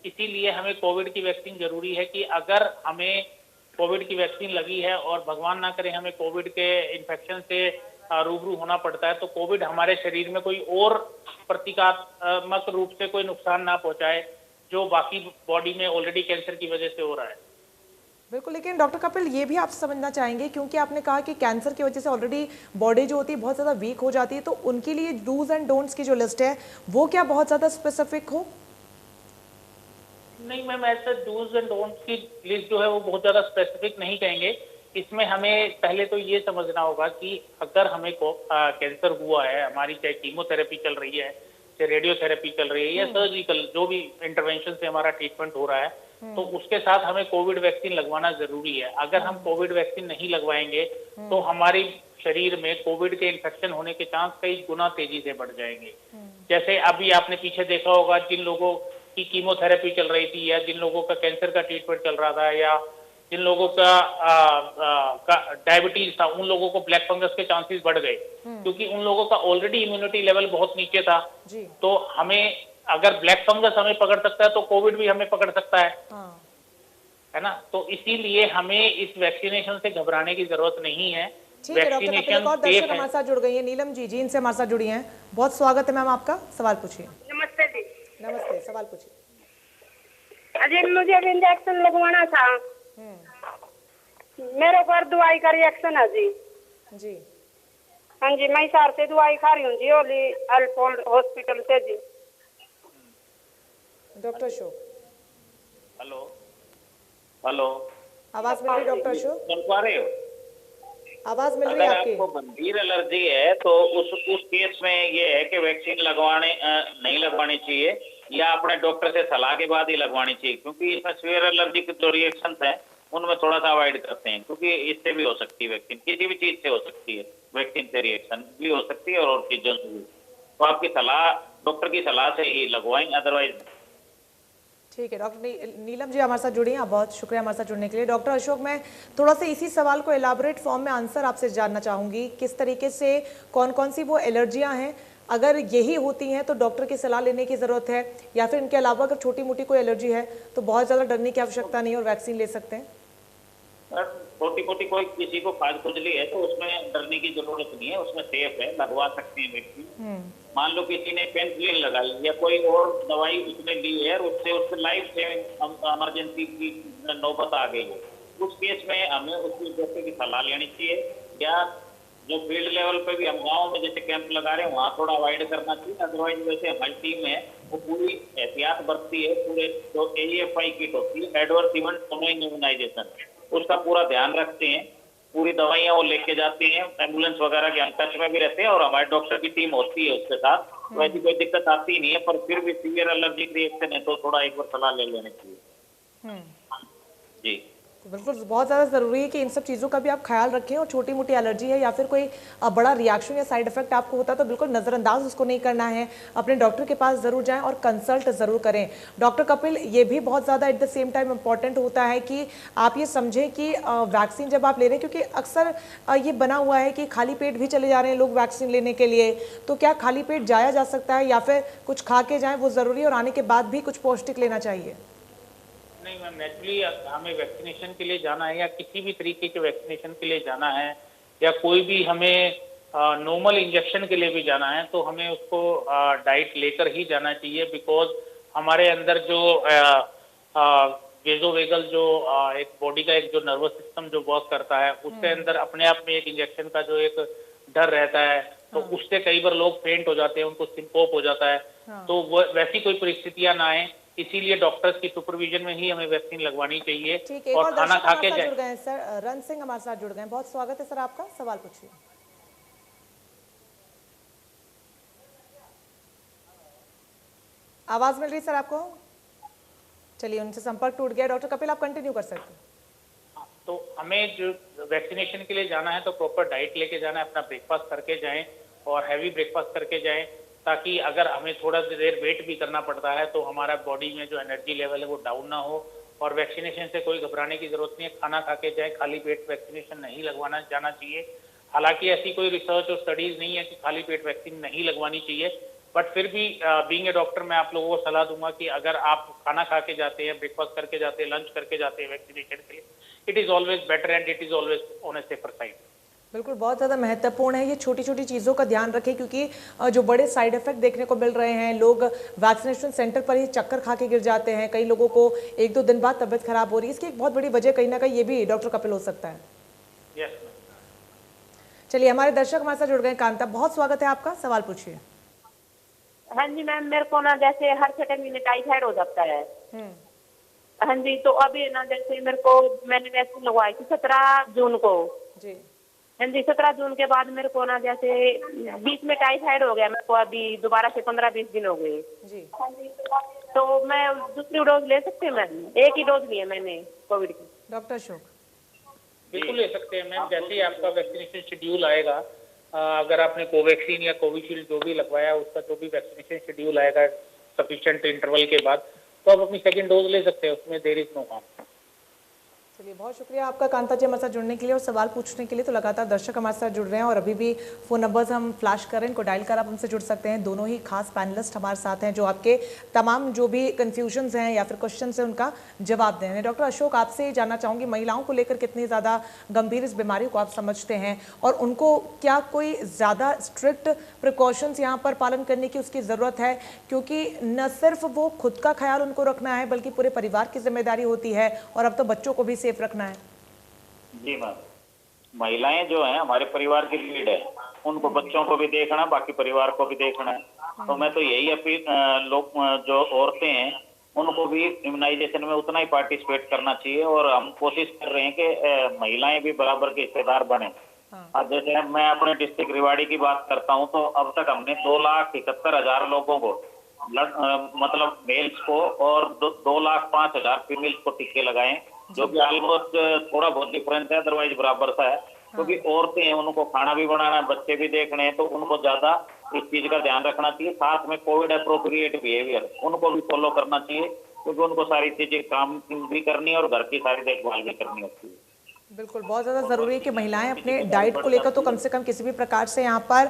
इसीलिए हमें कोविड की वैक्सीन जरूरी है कि अगर हमें कोविड की वैक्सीन लगी है और भगवान ना करे हमें कोविड के इन्फेक्शन से रूबरू होना पड़ता है, तो कोविड हमारे शरीर में कोई और प्रतिकात्मक रूप से कोई नुकसान ना पहुंचाए जो बाकी बॉडी में ऑलरेडी कैंसर की वजह से हो रहा है। बिल्कुल, लेकिन डॉक्टर कपिल ये भी आप समझना चाहेंगे, क्योंकि आपने कहा कि कैंसर की वजह से ऑलरेडी बॉडी जो होती है बहुत ज़्यादा वीक हो जाती है, तो उनके लिए डूज एंड डोंट्स की जो लिस्ट है वो क्या बहुत ज़्यादा स्पेसिफिक हो? नहीं मैम, ऐसा डूज एंड डोंट्स की लिस्ट जो है वो बहुत ज़्यादा स्पेसिफिक नहीं कहेंगे। इसमें हमें पहले तो ये समझना होगा कि अगर हमें कैंसर हुआ है, हमारी चाहे कीमोथेरेपी चल रही है, चाहे रेडियोथेरेपी चल रही है या सर्जिकल जो भी इंटरवेंशन से हमारा ट्रीटमेंट हो रहा है, तो उसके साथ हमें कोविड वैक्सीन लगवाना जरूरी है। अगर हम कोविड वैक्सीन नहीं लगवाएंगे तो हमारे शरीर में कोविड के इन्फेक्शन होने के चांस कई गुना तेजी से बढ़ जाएंगे। जैसे अभी आपने पीछे देखा होगा, जिन लोगों की कीमोथेरेपी चल रही थी या जिन लोगों का कैंसर का ट्रीटमेंट चल रहा था या जिन लोगों का डायबिटीज था, उन लोगों को ब्लैक फंगस के चांसेस बढ़ गए, क्योंकि उन लोगों का ऑलरेडी इम्यूनिटी लेवल बहुत नीचे था। तो हमें अगर ब्लैक फंगस हमें पकड़ सकता है तो कोविड भी हमें पकड़ सकता है, है ना। तो इसीलिए हमें इस वैक्सीनेशन से घबराने की जरूरत नहीं है। ठीक है डॉक्टर कपिल, एक और दर्शक हमारे साथ जुड़ गई है, नीलम जी, इनसे हमारे साथ जुड़ी हैं, बहुत स्वागत है मैम आपका, सवाल पूछिए। नमस्ते जी। नमस्ते, सवाल पूछिए। अजय मुझे अब इंजेक्शन लगवाना था, मेरे ऊपर दवाई का रिएक्शन है जी। जी हाँ जी, मैं हिसार से दवाई खा रही हूँ जी, ओली अल्फोल्ड हॉस्पिटल से जी। डॉक्टर अशोक। हेलो हेलो, आवाज मिल रही डॉक्टर अशोक? सुन पा रहे हो? आवाज मिल रही है आपकी? आपको गंभीर एलर्जी है तो उस केस में ये है कि वैक्सीन नहीं लगवानी चाहिए या अपने डॉक्टर से सलाह के बाद ही लगवानी चाहिए, क्योंकि इसमें सीवियर एलर्जी के जो रिएक्शन है उनमें थोड़ा सा अवॉइड करते हैं, क्योंकि इससे भी हो सकती है, वैक्सीन किसी भी चीज से हो सकती है, वैक्सीन से रिएक्शन भी हो सकती है और चीजों से भी। तो आपकी सलाह डॉक्टर की सलाह से ही लगवाएं, अदरवाइज। ठीक है डॉक्टर नीलम जी हमारे साथ जुड़ी हैं, बहुत शुक्रिया हमारे साथ जुड़ने के लिए। डॉक्टर अशोक, मैं थोड़ा सा इसी सवाल को एलाबोरेट फॉर्म में आंसर आपसे जानना चाहूँगी, किस तरीके से कौन कौन सी वो एलर्जियाँ हैं, अगर यही होती हैं तो डॉक्टर की सलाह लेने की ज़रूरत है, या फिर इनके अलावा अगर छोटी मोटी कोई एलर्जी है तो बहुत ज़्यादा डरने की आवश्यकता नहीं और वैक्सीन ले सकते हैं? छोटी मोटी कोई किसी को खाज खुजली है तो उसमें डरने की जरूरत नहीं है, उसमें सेफ है, लगवा सकते हैं वैक्सीन। मान लो किसी ने पेनिसिलिन लगाई या कोई और दवाई उसने ली है और उससे लाइफ सेविंग इमरजेंसी की नौबत आ गई है, उस केस में हमें उसकी डॉक्टर की सलाह लेनी चाहिए, या जो फील्ड लेवल पे भी हम गाँव में जैसे कैंप लगा रहे हैं वहाँ थोड़ा अवॉइड करना चाहिए। अदरवाइज वैसे हमारी टीम है वो पूरी एहतियात बरतती है, पूरे जो AEFI किट होती है, एडवर्स इवेंट फॉलोइंग इम्यूनाइजेशन, उसका पूरा ध्यान रखते हैं, पूरी दवाइयाँ वो लेके जाते हैं, एम्बुलेंस वगैरह के हम टच में भी रहते हैं और हमारे डॉक्टर की टीम होती है उसके साथ, तो ऐसी कोई दिक्कत आती नहीं है। पर फिर भी सीवियर एलर्जिक रिएक्शन है तो थोड़ा एक बार सलाह ले लेनी चाहिए जी। तो बिल्कुल बहुत ज़्यादा ज़रूरी है कि इन सब चीज़ों का भी आप ख्याल रखें, और छोटी मोटी एलर्जी है या फिर कोई बड़ा रिएक्शन या साइड इफेक्ट आपको होता है तो बिल्कुल नज़रअंदाज उसको नहीं करना है, अपने डॉक्टर के पास ज़रूर जाएं और कंसल्ट ज़रूर करें। डॉक्टर कपिल, ये भी बहुत ज़्यादा at the same time important होता है कि आप ये समझें कि वैक्सीन जब आप ले रहे हैं, क्योंकि अक्सर ये बना हुआ है कि खाली पेट भी चले जा रहे हैं लोग वैक्सीन लेने के लिए, तो क्या खाली पेट जाया जा सकता है या फिर कुछ खा के जाएँ वो ज़रूरी, और आने के बाद भी कुछ पौष्टिक लेना चाहिए? नहीं मैम, नेचुरली हमें वैक्सीनेशन के लिए जाना है या किसी भी तरीके के वैक्सीनेशन के लिए जाना है या कोई भी हमें नॉर्मल इंजेक्शन के लिए भी जाना है तो हमें उसको डाइट लेकर ही जाना चाहिए, बिकॉज हमारे अंदर जो वेजोवेगल जो एक बॉडी का एक जो नर्वस सिस्टम जो वर्क करता है, उसके अंदर अपने आप में एक इंजेक्शन का जो एक डर रहता है, तो उससे कई बार लोग फेंट हो जाते हैं, उनको सिंकोप हो जाता है। तो वो वैसी कोई परिस्थितियां ना आए, इसीलिए डॉक्टर्स की सुपरविजन में ही हमें वैक्सीन लगवानी चाहिए। ठीक है, और खाना खा के जुड़ गए हैं सर, रन सिंह हमारे साथ जुड़ गए हैं। बहुत स्वागत है सर आपका, सवाल पूछिए। आवाज मिल रही सर आपको? चलिए, उनसे संपर्क टूट गया। डॉक्टर कपिल, आप कंटिन्यू कर सकते हैं। तो हमें जो वैक्सीनेशन के लिए जाना है तो प्रॉपर डाइट लेके जाना है, अपना ब्रेकफास्ट करके जाएं और हैवी ब्रेकफास्ट करके जाएं, ताकि अगर हमें थोड़ा देर वेट भी करना पड़ता है तो हमारा बॉडी में जो एनर्जी लेवल है वो डाउन ना हो। और वैक्सीनेशन से कोई घबराने की जरूरत नहीं है, खाना खा के जाए, खाली पेट वैक्सीनेशन नहीं लगवाना जाना चाहिए। हालांकि ऐसी कोई रिसर्च और स्टडीज नहीं है कि खाली पेट वैक्सीन नहीं लगवानी चाहिए, बट फिर भी बीइंग ए डॉक्टर मैं आप लोगों को सलाह दूंगा कि अगर आप खाना खा के जाते हैं, ब्रेकफास्ट करके जाते हैं, लंच करके जाते हैं वैक्सीनेशन के लिए, it is always better and it is always on A safer side. बिल्कुल, बहुत ज़्यादा महत्वपूर्ण है ये छोटी छोटी चीज़ों का ध्यान रखें, क्योंकि जो बड़े साइड इफेक्ट देखने को मिल रहे हैं, लोग वैक्सीनेशन सेंटर पर ही चक्कर खा के गिर जाते हैं, कई लोगों को 1-2 दिन बाद तबीयत खराब हो रही है। इसकी एक बहुत बड़ी वजह कहीं ना कहीं ये भी डॉक्टर कपिल हो सकता है। यस। चलिए, हमारे दर्शक हमारे साथ जुड़ गए। कांता, बहुत स्वागत है आपका, सवाल पूछिए। हाँ जी मैम, मेरे को ना जैसे हर 6 महीने टाइफाइड हो जाता है। हाँ जी, तो अभी ना जैसे मेरे को मैंने वैक्सीन लगवाई थी 17 जून को जी। हाँ जी, 17 जून के बाद मेरे को ना जैसे बीच में टाइफाइड हो गया मेरे को, अभी दोबारा से 15-20 दिन हो गए जी। तो मैं दूसरी डोज ले सकती हूँ मैम? एक ही डोज ली है मैंने कोविड की। डॉक्टर अशोक? बिल्कुल ले सकते हैं मैम, जैसे ही आपका वैक्सीनेशन शेड्यूल आएगा, अगर आपने कोवैक्सीन या कोविशील्ड जो भी लगवाया उसका जो भी वैक्सीनेशन शेड्यूल आएगा सफिशिएंट इंटरवल के बाद, तो आप अपनी सेकंड डोज ले सकते हैं, उसमें देर इज नो हार्म। चलिए, बहुत शुक्रिया आपका कांता जी हमारे साथ जुड़ने के लिए और सवाल पूछने के लिए। तो लगातार दर्शक हमारे साथ जुड़ रहे हैं और अभी भी फ़ोन नंबर्स हम फ्लैश कर रहे हैं, इनको डायल कर आप हमसे जुड़ सकते हैं। दोनों ही खास पैनलिस्ट हमारे साथ हैं जो आपके तमाम जो भी कन्फ्यूजन्स हैं या फिर क्वेश्चन हैं उनका जवाब दे रहे हैं। डॉक्टर अशोक, आपसे जानना चाहूँगी, महिलाओं को लेकर कितनी ज़्यादा गंभीर इस बीमारी को आप समझते हैं और उनको क्या कोई ज़्यादा स्ट्रिक्ट प्रिकॉशंस यहाँ पर पालन करने की उसकी ज़रूरत है, क्योंकि न सिर्फ वो खुद का ख्याल उनको रखना है बल्कि पूरे परिवार की जिम्मेदारी होती है और अब तो बच्चों को भी सेफ रखना है। जी मैम, महिलाएं जो हैं हमारे परिवार की लीड है, उनको बच्चों को भी देखना, बाकी परिवार को भी देखना है। तो मैं तो यही अपील, लोग जो औरतें हैं उनको भी इम्यूनाइजेशन में उतना ही पार्टिसिपेट करना चाहिए और हम कोशिश कर रहे हैं कि महिलाएं भी बराबर के हिस्सेदार बने। अब जैसे मैं अपने डिस्ट्रिक्ट रेवाड़ी की बात करता हूँ तो अब तक हमने 2,71,000 लोगों को मतलब मेल्स को और 2,05,000 फीमेल्स को टीके लगाए, जो कि ऑलमोस्ट थोड़ा बहुत डिफरेंस है, अदरवाइज बराबर सा है। क्योंकि औरतें हैं, उनको खाना भी बनाना है, बच्चे भी देखने हैं, तो उनको ज्यादा इस चीज का ध्यान रखना चाहिए। साथ में कोविड अप्रोप्रिएट बिहेवियर उनको भी फॉलो करना चाहिए, क्योंकि उनको सारी चीजें काम भी करनी है और घर की सारी देखभाल भी करनी होती है। बिल्कुल, बहुत ज़्यादा ज़रूरी है कि महिलाएं अपने डाइट को लेकर तो कम से कम किसी भी प्रकार से यहाँ पर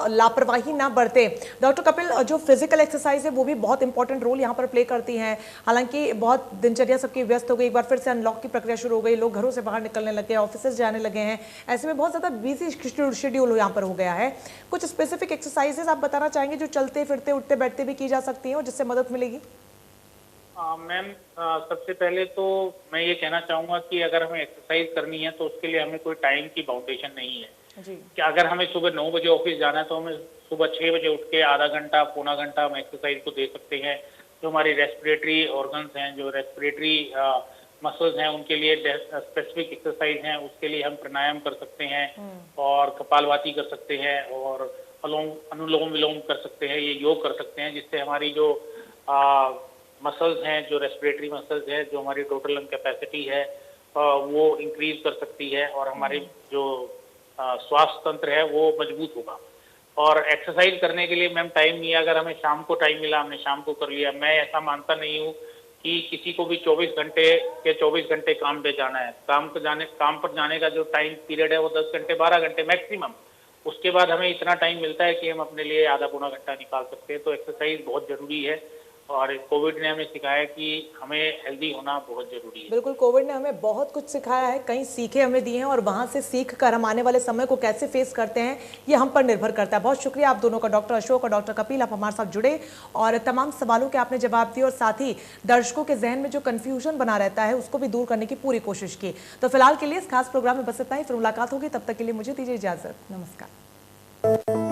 लापरवाही ना बरते। डॉक्टर कपिल, जो फिजिकल एक्सरसाइज है वो भी बहुत इंपॉर्टेंट रोल यहाँ पर प्ले करती हैं। हालांकि बहुत दिनचर्या सबकी व्यस्त हो गई, एक बार फिर से अनलॉक की प्रक्रिया शुरू हो गई, लोग घरों से बाहर निकलने लगे, ऑफिस जाने लगे हैं, ऐसे में बहुत ज़्यादा बिजी शेड्यूल यहाँ पर हो गया है। कुछ स्पेसिफिक एक्सरसाइजेज आप बताना चाहेंगे जो चलते फिरते उठते बैठते भी की जा सकती हैं और जिससे मदद मिलेगी? मैम, सबसे पहले तो मैं ये कहना चाहूँगा कि अगर हमें एक्सरसाइज करनी है तो उसके लिए हमें कोई टाइम की बाउंडेशन नहीं है जी। कि अगर हमें सुबह 9 बजे ऑफिस जाना है तो हमें सुबह 6 बजे उठ के आधा घंटा पौना घंटा हम एक्सरसाइज को दे सकते हैं। जो हमारी रेस्पिरेटरी ऑर्गन्स हैं, जो रेस्पिरेटरी मसल्स हैं, उनके लिए स्पेसिफिक एक्सरसाइज हैं, उसके लिए हम प्राणायाम कर सकते हैं और कपालभाति कर सकते हैं और अनुलोम विलोम कर सकते हैं, ये योग कर सकते हैं, जिससे हमारी जो मसल्स हैं, जो रेस्पिरेटरी मसल्स है, जो हमारी टोटल लंग कैपेसिटी है वो इंक्रीज कर सकती है और हमारी जो स्वास्थ्य तंत्र है वो मजबूत होगा। और एक्सरसाइज करने के लिए मैम टाइम नहीं है, अगर हमें शाम को टाइम मिला हमने शाम को कर लिया। मैं ऐसा मानता नहीं हूँ कि किसी को भी 24 घंटे के 24 घंटे काम पे जाना है। काम पर जाने का जो टाइम पीरियड है वो 10 घंटे 12 घंटे मैक्सिमम। उसके बाद हमें इतना टाइम मिलता है कि हम अपने लिए आधा पौना घंटा निकाल सकते हैं। तो एक्सरसाइज बहुत जरूरी है और कोविड ने हमें सिखाया कि हमें हेल्दी होना बहुत जरूरी है। बिल्कुल, कोविड ने हमें बहुत कुछ सिखाया है, कई सीखे हमें दिए हैं और वहां से सीख कर हम आने वाले समय को कैसे फेस करते हैं ये हम पर निर्भर करता है। बहुत शुक्रिया आप दोनों का, डॉक्टर अशोक और डॉक्टर कपिल, आप हमारे साथ जुड़े और तमाम सवालों के आपने जवाब दिए और साथ ही दर्शकों के जहन में जो कन्फ्यूजन बना रहता है उसको भी दूर करने की पूरी कोशिश की। तो फिलहाल के लिए इस खास प्रोग्राम में बस इतना ही, फिर मुलाकात होगी, तब तक के लिए मुझे दीजिए इजाजत, नमस्कार।